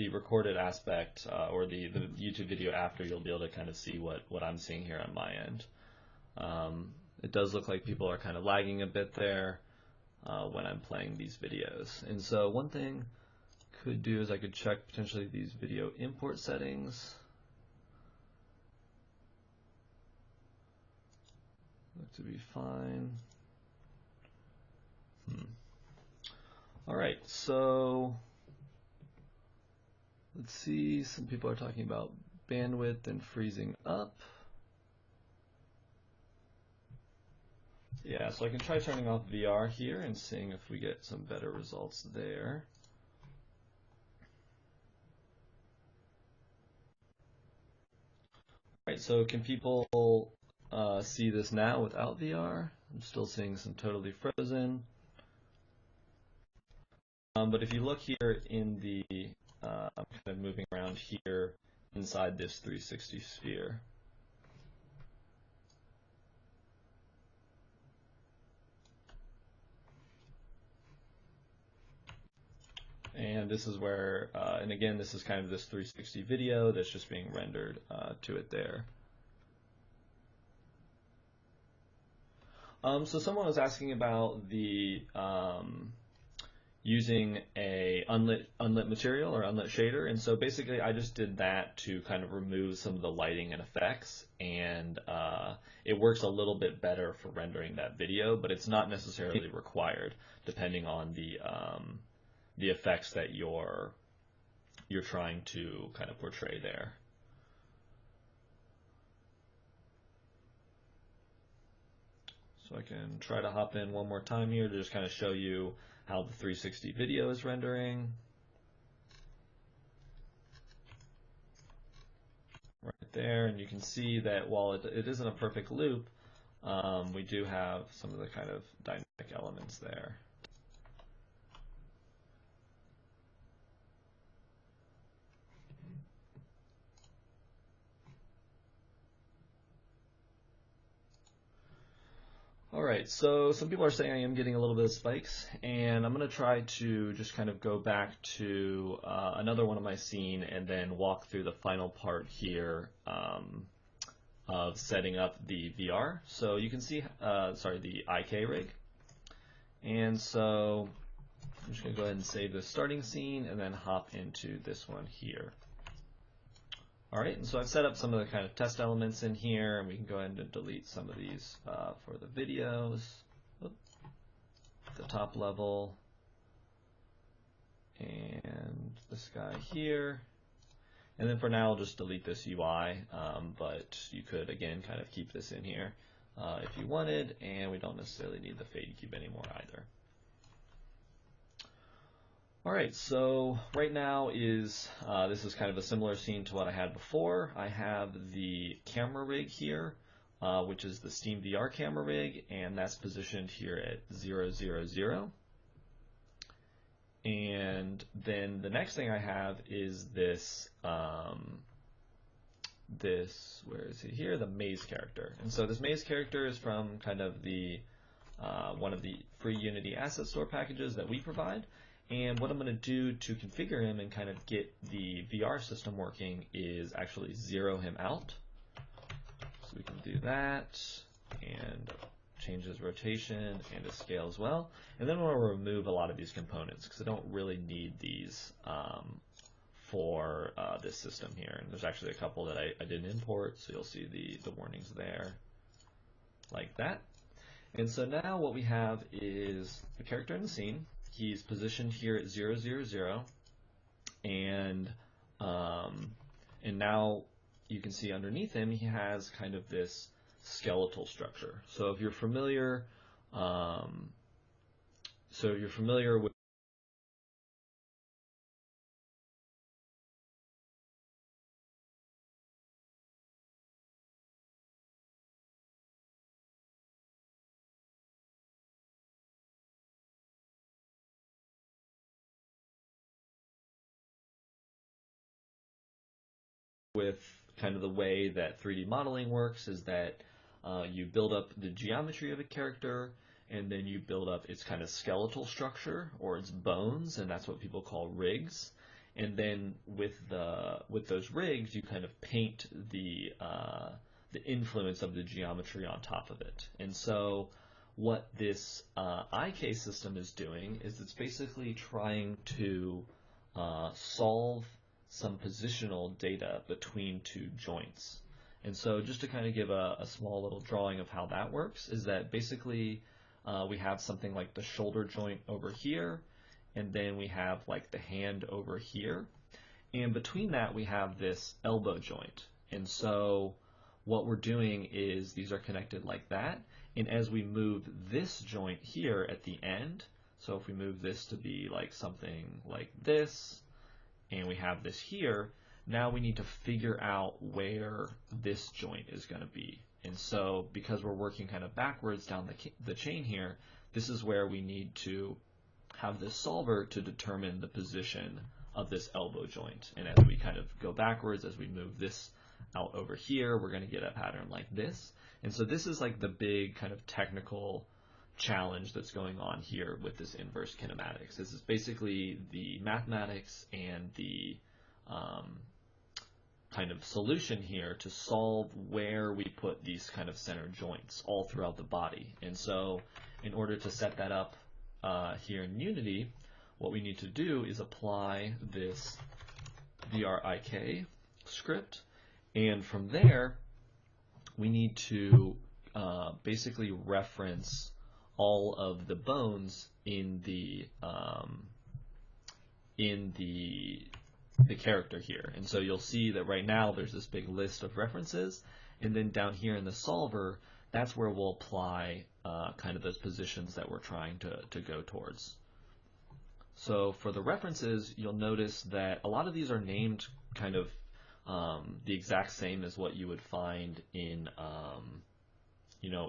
recorded aspect or the YouTube video after, you'll be able to kind of see what I'm seeing here on my end. It does look like people are kind of lagging a bit there when I'm playing these videos. And so one thing I could do is I could check potentially these video import settings. Look to be fine. Alright, so let's see, some people are talking about bandwidth and freezing up. Yeah, so I can try turning off VR here and seeing if we get some better results there. Alright, so can people see this now without VR? I'm still seeing some totally frozen. But if you look here in the, I'm kind of moving around here inside this 360 sphere. And this is where, and again, this is kind of this 360 video that's just being rendered to it there. So someone was asking about the using a unlit material or unlit shader, and so basically I just did that to kind of remove some of the lighting and effects, and it works a little bit better for rendering that video, but it's not necessarily required depending on the effects that you're trying to kind of portray there. So I can try to hop in one more time here to just kind of show you how the 360 video is rendering. Right there, and you can see that while it isn't a perfect loop, we do have some of the kind of dynamic elements there. Alright, so some people are saying I am getting a little bit of spikes, and I'm going to try to just kind of go back to another one of my scene and then walk through the final part here of setting up the VR. So you can see, the IK rig. And so I'm just going to go ahead and save the starting scene and then hop into this one here. Alright, and so I've set up some of the kind of test elements in here, and we can go ahead and delete some of these for the videos. The top level, and this guy here. And then for now, I'll just delete this UI, but you could, again, kind of keep this in here if you wanted, and we don't necessarily need the fade cube anymore either. Alright, so right now this is kind of a similar scene to what I had before. I have the camera rig here, which is the Steam VR camera rig, and that's positioned here at 0, 0, 0. And then the next thing I have is this, where is he here? The maze character. And so this maze character is from kind of the, one of the free Unity asset store packages that we provide. And what I'm going to do to configure him and kind of get the VR system working is actually zero him out. So we can do that and change his rotation and his scale as well. And then we'll remove a lot of these components because I don't really need these for this system here. And there's actually a couple that I didn't import, so you'll see the warnings there like that. And so now what we have is the character in the scene. He's positioned here at 0, 0, 0, and now you can see underneath him he has kind of this skeletal structure. So if you're familiar, with kind of the way that 3D modeling works is that you build up the geometry of a character, and then you build up its kind of skeletal structure or its bones, and that's what people call rigs. And then with those rigs, you kind of paint the influence of the geometry on top of it. And so what this IK system is doing is it's basically trying to solve some positional data between two joints. And so just to kind of give a small little drawing of how that works is that basically we have something like the shoulder joint over here, and then we have like the hand over here, and between that we have this elbow joint. And so what we're doing is these are connected like that, and as we move this joint here at the end, so if we move this to be like something like this, and we have this here, now we need to figure out where this joint is going to be. And so because we're working kind of backwards down the chain here, this is where we need to have this solver to determine the position of this elbow joint. And as we kind of go backwards, as we move this out over here, we're going to get a pattern like this. And so this is like the big kind of technical challenge that's going on here with this inverse kinematics. This is basically the mathematics and the kind of solution here to solve where we put these kind of center joints all throughout the body. And so in order to set that up here in Unity, what we need to do is apply this VRIK script, and from there we need to basically reference all of the bones in the character here. And so you'll see that right now there's this big list of references, and then down here in the solver, that's where we'll apply kind of those positions that we're trying to go towards. So for the references, you'll notice that a lot of these are named kind of the exact same as what you would find in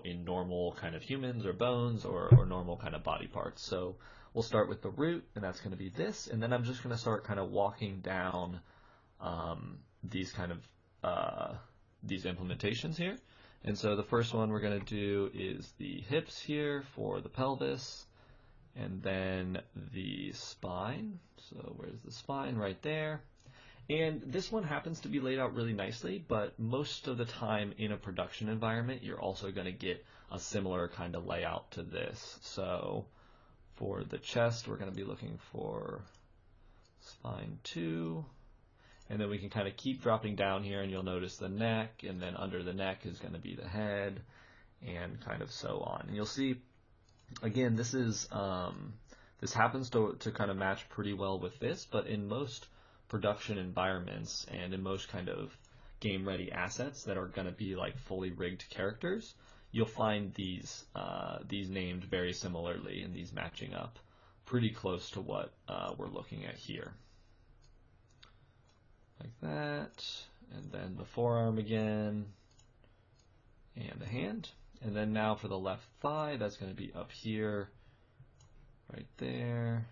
in normal kind of humans or bones or normal kind of body parts. So we'll start with the root, and that's going to be this, and then I'm just going to start kind of walking down these kind of these implementations here. And so the first one we're going to do is the hips here for the pelvis, and then the spine. So where's the spine? Right there. And this one happens to be laid out really nicely, but most of the time in a production environment, you're also going to get a similar kind of layout to this. So for the chest, we're going to be looking for spine 2. And then we can kind of keep dropping down here, and you'll notice the neck, and then under the neck is going to be the head, and kind of so on. And you'll see, again, this is this happens to kind of match pretty well with this, but in most production environments and in most kind of game-ready assets that are going to be like fully rigged characters, you'll find these named very similarly and these matching up pretty close to what we're looking at here. Like that, and then the forearm again, and the hand. And then now for the left thigh, that's going to be up here, right there.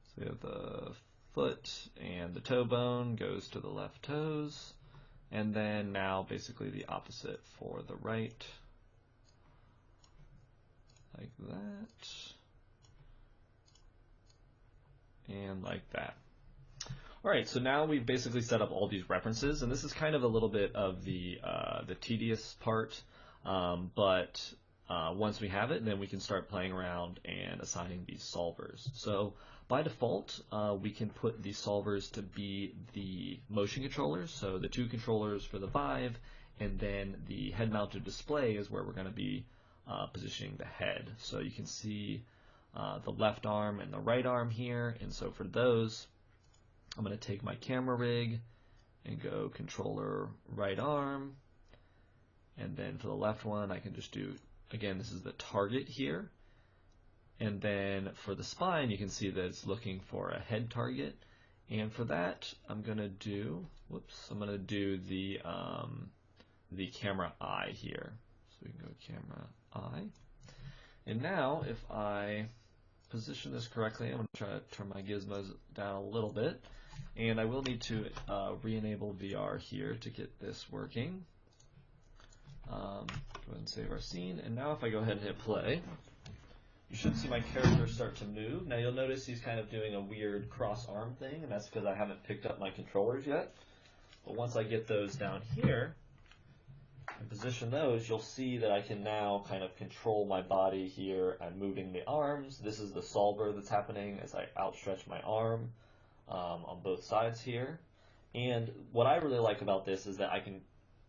So we have the foot and the toe bone goes to the left toes. And then now basically the opposite for the right. Like that. And like that. Alright, so now we've basically set up all these references, and this is kind of a little bit of the tedious part, but once we have it, then we can start playing around and assigning these solvers. So by default, we can put the solvers to be the motion controllers, so the two controllers for the Vive, and then the head-mounted display is where we're going to be positioning the head. So you can see the left arm and the right arm here, and so for those, I'm going to take my camera rig and go controller right arm, and then for the left one I can just do, again, this is the target here, and then for the spine you can see that it's looking for a head target, and for that I'm going to do, the camera eye here. So we can go camera eye, and now if I position this correctly, I'm going to try to turn my gizmos down a little bit, and I will need to re-enable VR here to get this working. Go ahead and save our scene, and now if I go ahead and hit play, you should see my character start to move. Now you'll notice he's kind of doing a weird cross arm thing, and that's because I haven't picked up my controllers yet. But once I get those down here and position those, you'll see that I can now kind of control my body here. I'm moving the arms. This is the solver that's happening as I outstretch my arm on both sides here. And what I really like about this is that I can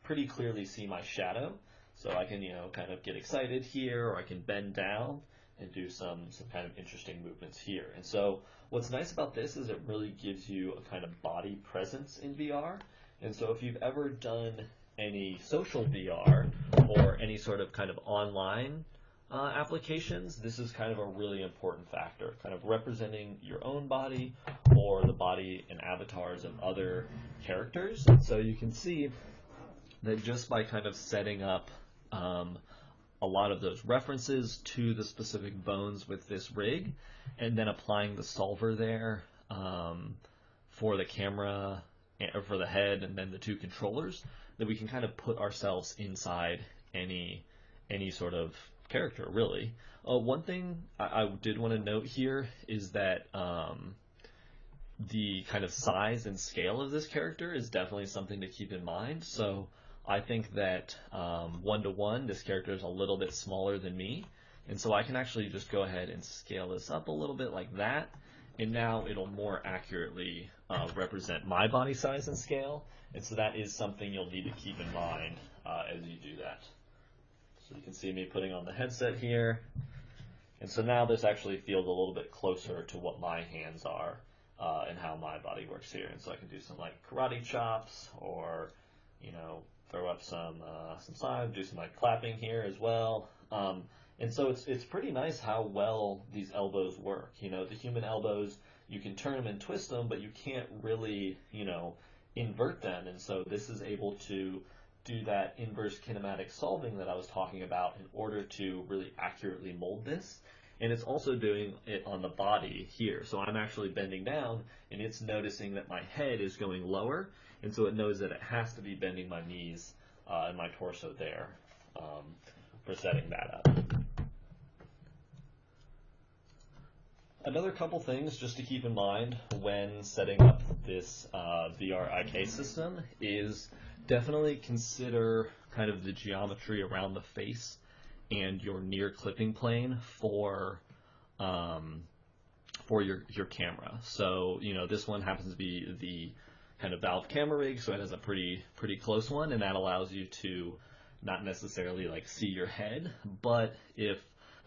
pretty clearly see my shadow. So I can, kind of get excited here, or I can bend down and do some kind of interesting movements here. And so what's nice about this is it really gives you a kind of body presence in VR. And so if you've ever done any social VR or any sort of kind of online applications, this is kind of a really important factor, kind of representing your own body or the body and avatars of other characters. And so you can see that just by kind of setting up a lot of those references to the specific bones with this rig, and then applying the solver there for the camera, or for the head, and then the two controllers, that we can kind of put ourselves inside any sort of character, really. One thing I did want to note here is that the kind of size and scale of this character is definitely something to keep in mind. So I think that 1-to-1, this character is a little bit smaller than me, and so I can actually just go ahead and scale this up a little bit like that, and now it'll more accurately represent my body size and scale, and so that is something you'll need to keep in mind as you do that. So you can see me putting on the headset here, and so now this actually feels a little bit closer to what my hands are and how my body works here, and so I can do some like karate chops, or throw up some side, do some like clapping here as well. And so it's pretty nice how well these elbows work. The human elbows, you can turn them and twist them, but you can't really, invert them. And so this is able to do that inverse kinematic solving that I was talking about in order to really accurately mold this. And it's also doing it on the body here. So I'm actually bending down, and it's noticing that my head is going lower, and so it knows that it has to be bending my knees and my torso there for setting that up. Another couple things just to keep in mind when setting up this VR IK system is definitely consider kind of the geometry around the face and your near clipping plane for your camera. So this one happens to be the kind of Valve camera rig, so it has a pretty close one, and that allows you to not necessarily like see your head, but if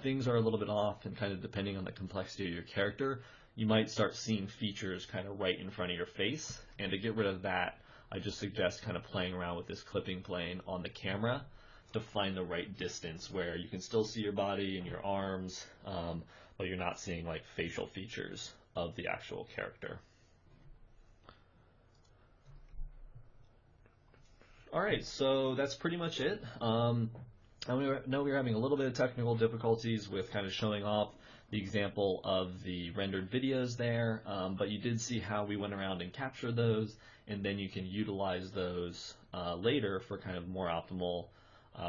things are a little bit off, and kind of depending on the complexity of your character, you might start seeing features kind of right in front of your face. And to get rid of that, I just suggest kind of playing around with this clipping plane on the camera to find the right distance where you can still see your body and your arms, but you're not seeing like facial features of the actual character. Alright, so that's pretty much it. I know we were having a little bit of technical difficulties with kind of showing off the example of the rendered videos there, but you did see how we went around and captured those, and then you can utilize those later for kind of more optimal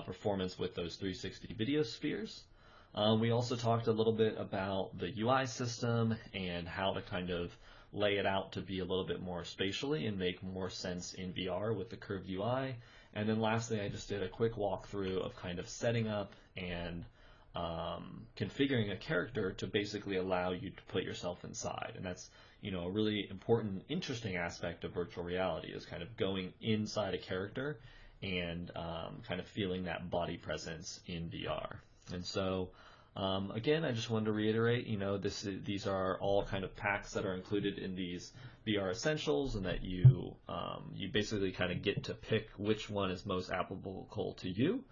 performance with those 360 video spheres. We also talked a little bit about the UI system and how to kind of lay it out to be a little bit more spatially and make more sense in VR with the curved UI. And then lastly, I just did a quick walkthrough of kind of setting up and configuring a character to basically allow you to put yourself inside. And that's, you know, a really important, interesting aspect of virtual reality, is kind of going inside a character and kind of feeling that body presence in VR. And so again, I just wanted to reiterate, you know, these are all kind of packs that are included in these VR Essentials, and that you basically kind of get to pick which one is most applicable to you.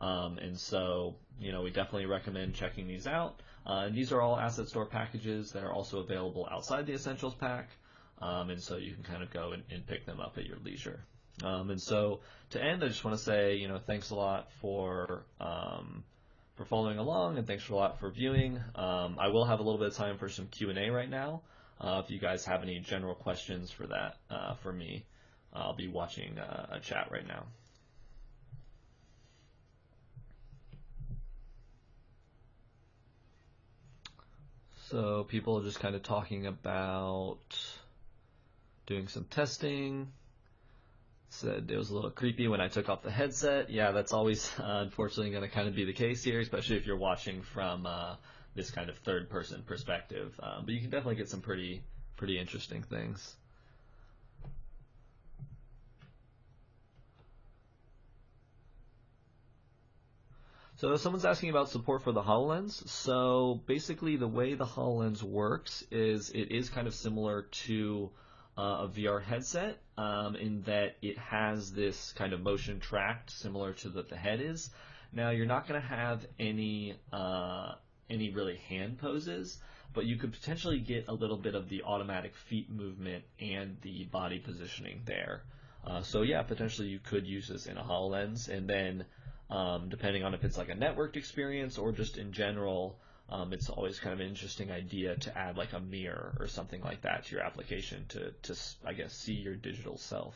And so, you know, we definitely recommend checking these out. And these are all Asset Store packages that are also available outside the Essentials pack, and so you can kind of go and pick them up at your leisure. And so to end, I just want to say, you know, thanks a lot for following along, and thanks a lot for viewing. I will have a little bit of time for some Q&A right now. If you guys have any general questions for that, for me, I'll be watching a chat right now. So people are just kind of talking about doing some testing. Said it was a little creepy when I took off the headset. Yeah, that's always unfortunately going to kind of be the case here, especially if you're watching from this kind of third-person perspective. But you can definitely get some pretty interesting things. So someone's asking about support for the HoloLens. So basically the way the HoloLens works is it is kind of similar to a VR headset, in that it has this kind of motion tracked, similar to the head is. Now you're not going to have any really hand poses, but you could potentially get a little bit of the automatic feet movement and the body positioning there. So yeah, potentially you could use this in a HoloLens, and then depending on if it's like a networked experience or just in general, it's always kind of an interesting idea to add like a mirror or something like that to your application to I guess, see your digital self.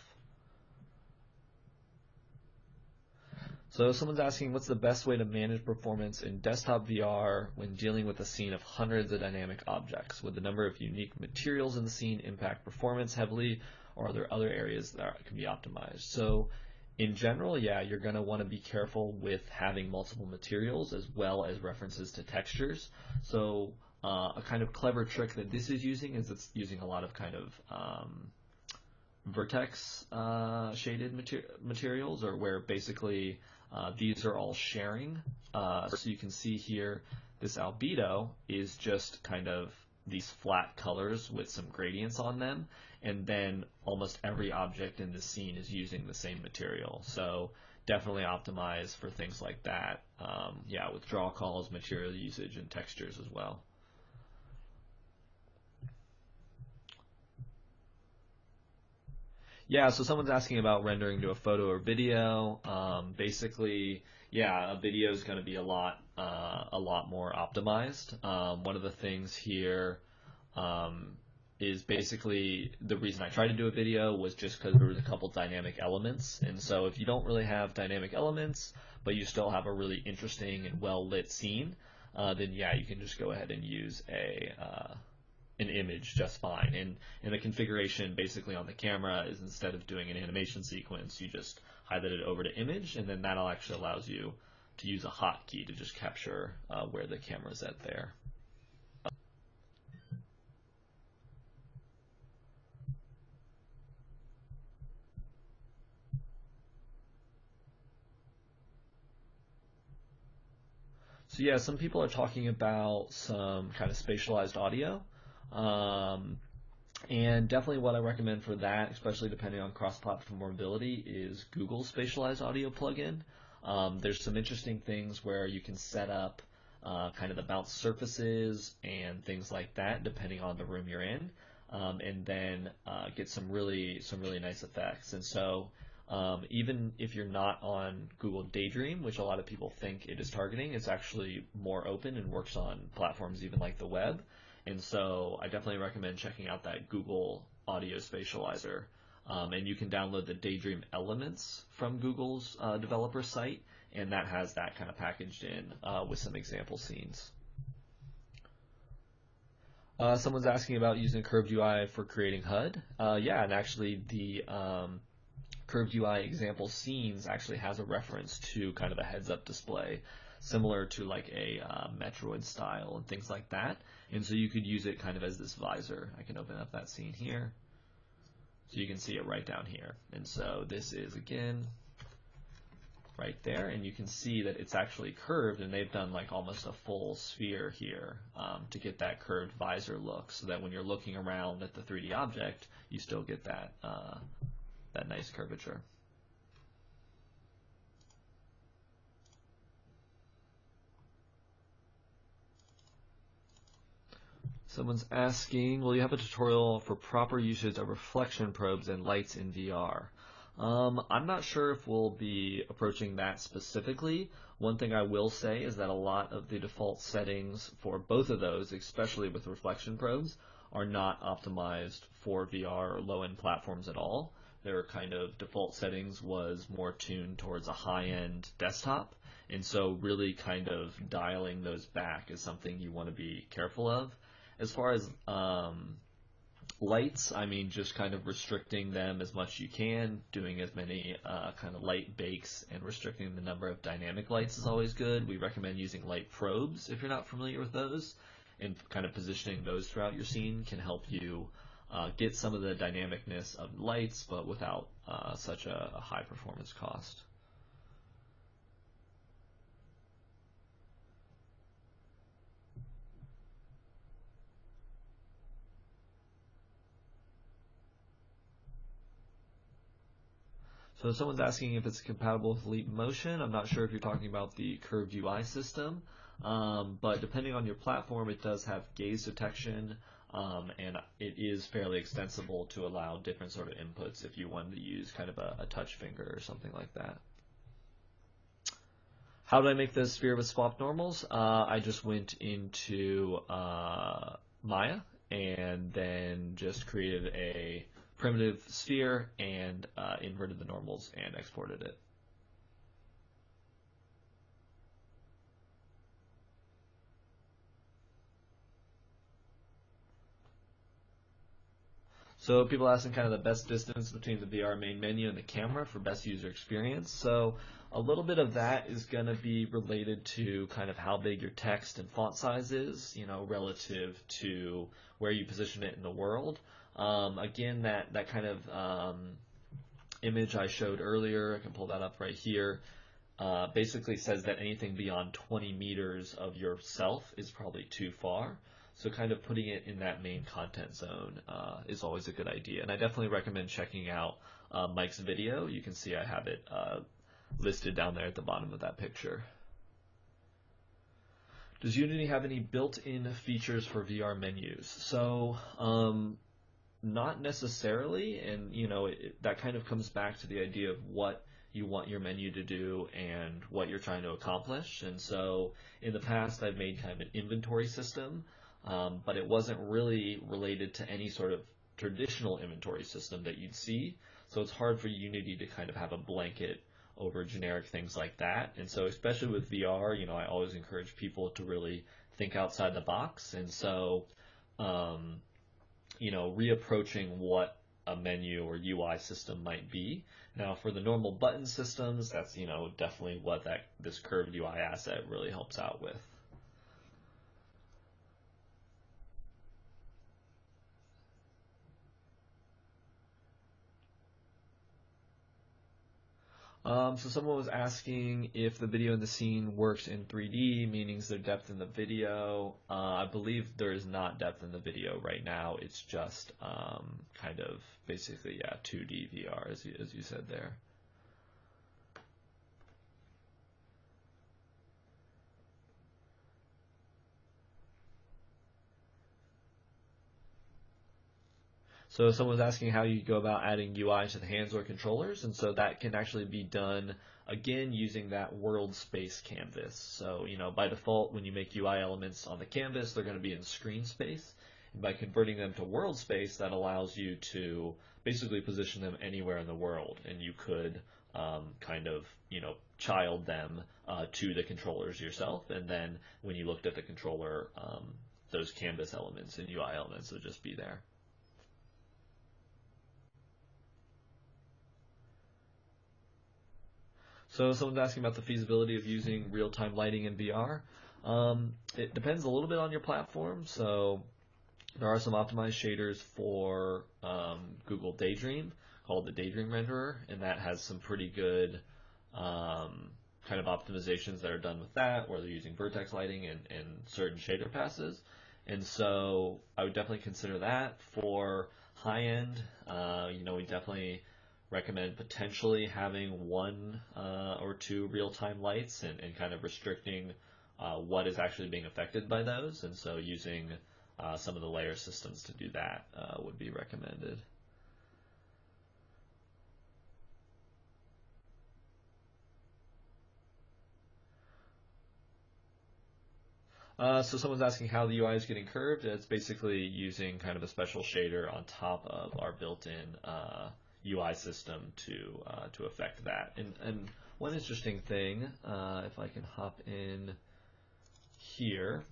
So someone's asking, what's the best way to manage performance in desktop VR when dealing with a scene of hundreds of dynamic objects? Would the number of unique materials in the scene impact performance heavily, or are there other areas that can be optimized? So in general, yeah, you're going to want to be careful with having multiple materials as well as references to textures. So a kind of clever trick that this is using is it's using a lot of kind of vertex shaded materials, or where basically these are all sharing. So you can see here this albedo is just kind of these flat colors with some gradients on them, and then almost every object in the scene is using the same material. So definitely optimize for things like that. Yeah, with draw calls, material usage, and textures as well. Yeah, so someone's asking about rendering to a photo or video. Basically, yeah, a video is going to be a lot more optimized. One of the things here is basically the reason I tried to do a video was just because there was a couple dynamic elements. And so if you don't really have dynamic elements, but you still have a really interesting and well-lit scene, then yeah, you can just go ahead and use an image just fine. And the configuration basically on the camera is, instead of doing an animation sequence, you just highlight it over to image, and then that'll actually allows you to use a hotkey to just capture where the camera's at there. So yeah, some people are talking about some kind of spatialized audio. And definitely what I recommend for that, especially depending on cross-platform mobility, is Google's Spatialized Audio plugin. There's some interesting things where you can set up kind of the bounce surfaces and things like that, depending on the room you're in, and then get some really nice effects. And so even if you're not on Google Daydream, which a lot of people think it is targeting, it's actually more open and works on platforms even like the web. And so I definitely recommend checking out that Google Audio Spatializer. And you can download the Daydream elements from Google's developer site, and that has that kind of packaged in with some example scenes. Someone's asking about using Curved UI for creating HUD. Yeah, and actually the Curved UI example scenes actually has a reference to kind of a heads-up display, similar to like a Metroid style and things like that. And so you could use it kind of as this visor. I can open up that scene here. So you can see it right down here. And so this is, again, right there. And you can see that it's actually curved, and they've done like almost a full sphere here to get that curved visor look, so that when you're looking around at the 3D object, you still get that, that nice curvature. Someone's asking, will you have a tutorial for proper usage of reflection probes and lights in VR? I'm not sure if we'll be approaching that specifically. One thing I will say is that a lot of the default settings for both of those, especially with reflection probes, are not optimized for VR or low-end platforms at all. Their kind of default settings was more tuned towards a high-end desktop, and so really kind of dialing those back is something you want to be careful of. As far as lights, I mean, just kind of restricting them as much as you can, doing as many kind of light bakes, and restricting the number of dynamic lights is always good. We recommend using light probes if you're not familiar with those, and kind of positioning those throughout your scene can help you get some of the dynamicness of lights, but without such a high performance cost. So someone's asking if it's compatible with Leap Motion. I'm not sure if you're talking about the Curved UI system, but depending on your platform, it does have gaze detection, and it is fairly extensible to allow different sort of inputs if you wanted to use kind of a touch finger or something like that. How did I make the sphere with swap normals? I just went into Maya and then just created a primitive sphere and inverted the normals and exported it. So people asking kind of the best distance between the VR main menu and the camera for best user experience. So a little bit of that is going to be related to kind of how big your text and font size is, you know, relative to where you position it in the world. Again, that kind of image I showed earlier, I can pull that up right here, basically says that anything beyond 20 meters of yourself is probably too far. So kind of putting it in that main content zone is always a good idea. And I definitely recommend checking out Mike's video. You can see I have it listed down there at the bottom of that picture. Does Unity have any built-in features for VR menus? So not necessarily, and you know, that kind of comes back to the idea of what you want your menu to do and what you're trying to accomplish. And so in the past, I've made kind of an inventory system, but it wasn't really related to any sort of traditional inventory system that you'd see. So it's hard for Unity to kind of have a blanket over generic things like that. And so especially with VR, you know, I always encourage people to really think outside the box. And so, you know, reapproaching what a menu or UI system might be. Now, for the normal button systems, that's, you know, definitely what this curved UI asset really helps out with. So someone was asking if the video in the scene works in 3D, meaning is there depth in the video. I believe there is not depth in the video right now. It's just kind of basically, yeah, 2D VR, as you said there. So someone was asking how you go about adding UI to the hands or controllers, and so that can actually be done, again, using that world space canvas. So, by default, when you make UI elements on the canvas, they're going to be in screen space. And by converting them to world space, that allows you to basically position them anywhere in the world, and you could kind of, child them to the controllers yourself, and then when you looked at the controller, those canvas elements and UI elements would just be there. So someone's asking about the feasibility of using real-time lighting in VR. It depends a little bit on your platform. So there are some optimized shaders for Google Daydream called the Daydream Renderer, and that has some pretty good kind of optimizations that are done with that, where they're using vertex lighting and certain shader passes. And so I would definitely consider that. For high-end, we definitely recommend potentially having one or two real-time lights and kind of restricting what is actually being affected by those. And so using some of the layer systems to do that would be recommended. So someone's asking how the UI is getting curved. It's basically using kind of a special shader on top of our built-in UI system to affect that. And one interesting thing, if I can hop in here,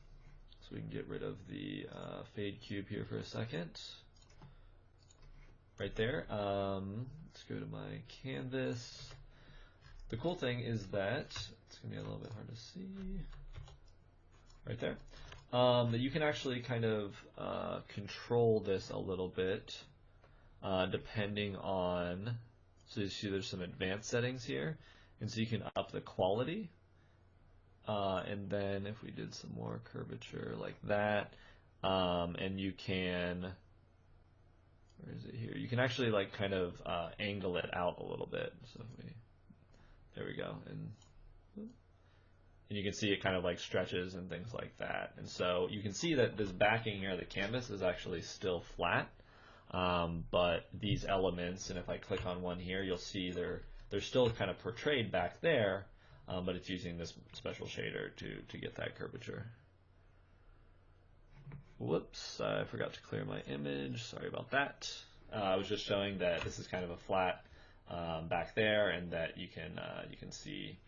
so we can get rid of the fade cube here for a second. Right there. Let's go to my canvas. The cool thing is that it's going to be a little bit hard to see. Right there. That you can actually kind of control this a little bit depending on, so you see there's some advanced settings here, and so you can up the quality, and then if we did some more curvature like that, and you can, where is it here? You can actually like kind of angle it out a little bit. So if we, there we go, and you can see it kind of like stretches and things like that. And so you can see that this backing here, the canvas, is actually still flat. But these elements, and if I click on one here, you'll see they're still kind of portrayed back there, but it's using this special shader to get that curvature. Whoops, I forgot to clear my image. Sorry about that. I was just showing that this is kind of a flat back there, and that you can see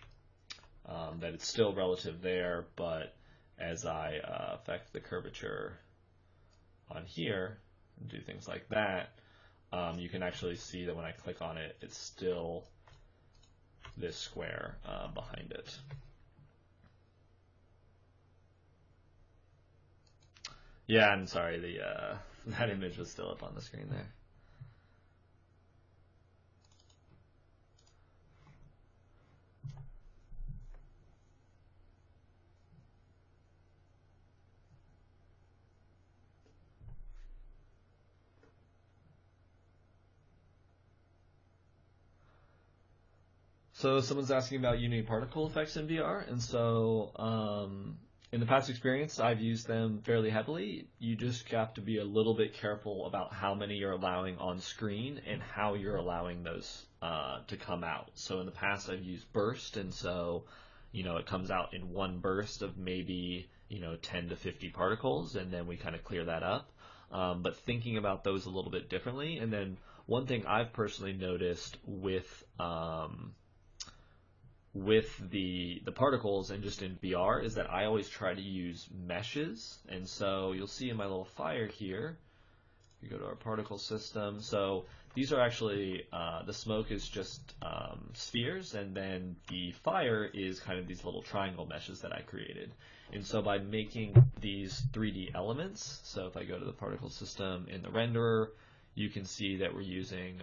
that it's still relative there, but as I affect the curvature on here and do things like that, you can actually see that when I click on it, it's still this square behind it. Yeah, I'm sorry, that image was still up on the screen there. So someone's asking about Unity particle effects in VR, and so in the past experience, I've used them fairly heavily. You just have to be a little bit careful about how many you're allowing on screen and how you're allowing those to come out. So in the past, I've used burst, and so it comes out in one burst of maybe 10 to 50 particles, and then we kind of clear that up. But thinking about those a little bit differently, and then one thing I've personally noticed with the particles and just in VR is that I always try to use meshes. And so you'll see in my little fire here, you go to our particle system. So these are actually, the smoke is just spheres, and then the fire is kind of these little triangle meshes that I created. And so by making these 3D elements, so if I go to the particle system in the renderer, you can see that we're using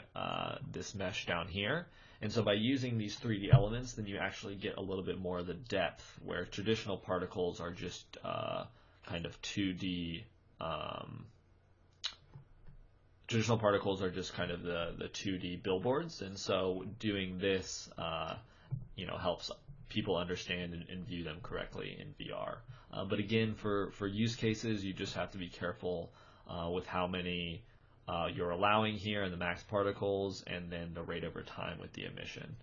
this mesh down here. And so by using these 3D elements, then you actually get a little bit more of the depth, where traditional particles are just kind of 2D. Traditional particles are just kind of the 2D billboards, and so doing this, helps people understand and view them correctly in VR. But again, for use cases, you just have to be careful with how many you're allowing here and the max particles, and then the rate over time with the emission.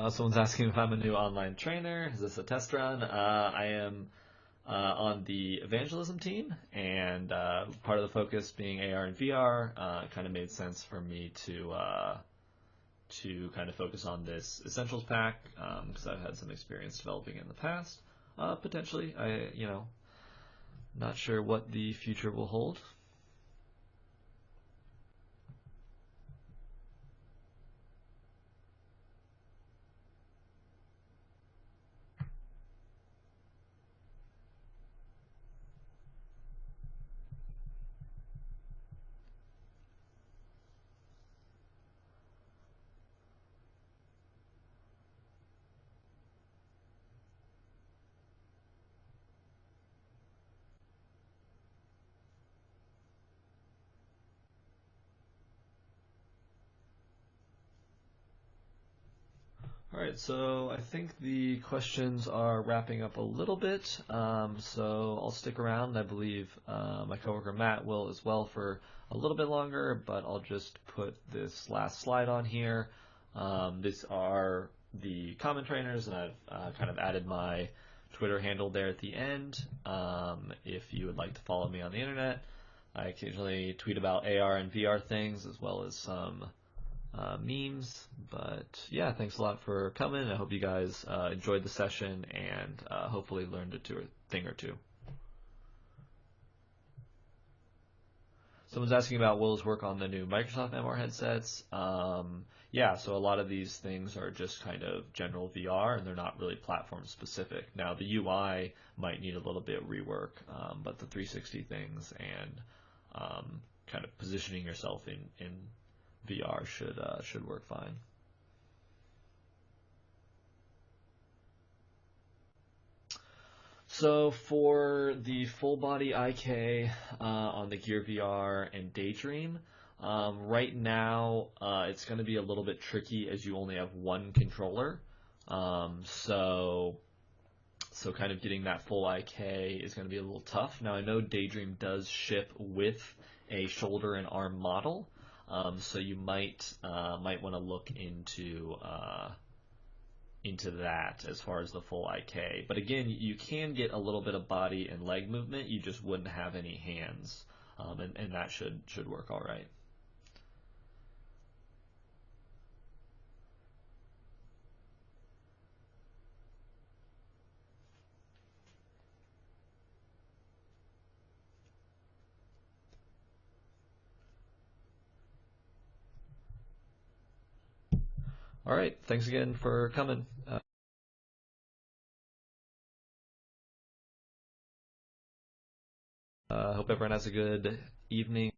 Someone's asking if I'm a new online trainer. Is this a test run? I am on the evangelism team, and part of the focus being AR and VR, kind of made sense for me to kind of focus on this essentials pack, because I've had some experience developing in the past. Potentially, not sure what the future will hold. All right, so I think the questions are wrapping up a little bit, so I'll stick around. I believe my coworker Matt will as well for a little bit longer, but I'll just put this last slide on here. These are the common trainers, and I've kind of added my Twitter handle there at the end. If you would like to follow me on the internet, I occasionally tweet about AR and VR things, as well as some memes. But yeah, thanks a lot for coming. I hope you guys enjoyed the session and hopefully learned a thing or two. Someone's asking about Will's work on the new Microsoft MR headsets. Yeah, so a lot of these things are just kind of general VR, and they're not really platform specific. Now the UI might need a little bit of rework, but the 360 things and kind of positioning yourself in VR should work fine. So for the full body IK on the Gear VR and Daydream, right now it's going to be a little bit tricky as you only have one controller. So kind of getting that full IK is going to be a little tough. Now I know Daydream does ship with a shoulder and arm model. So you might want to look into that as far as the full IK. But again, you can get a little bit of body and leg movement. You just wouldn't have any hands, and that should work all right. All right, thanks again for coming. Hope everyone has a good evening.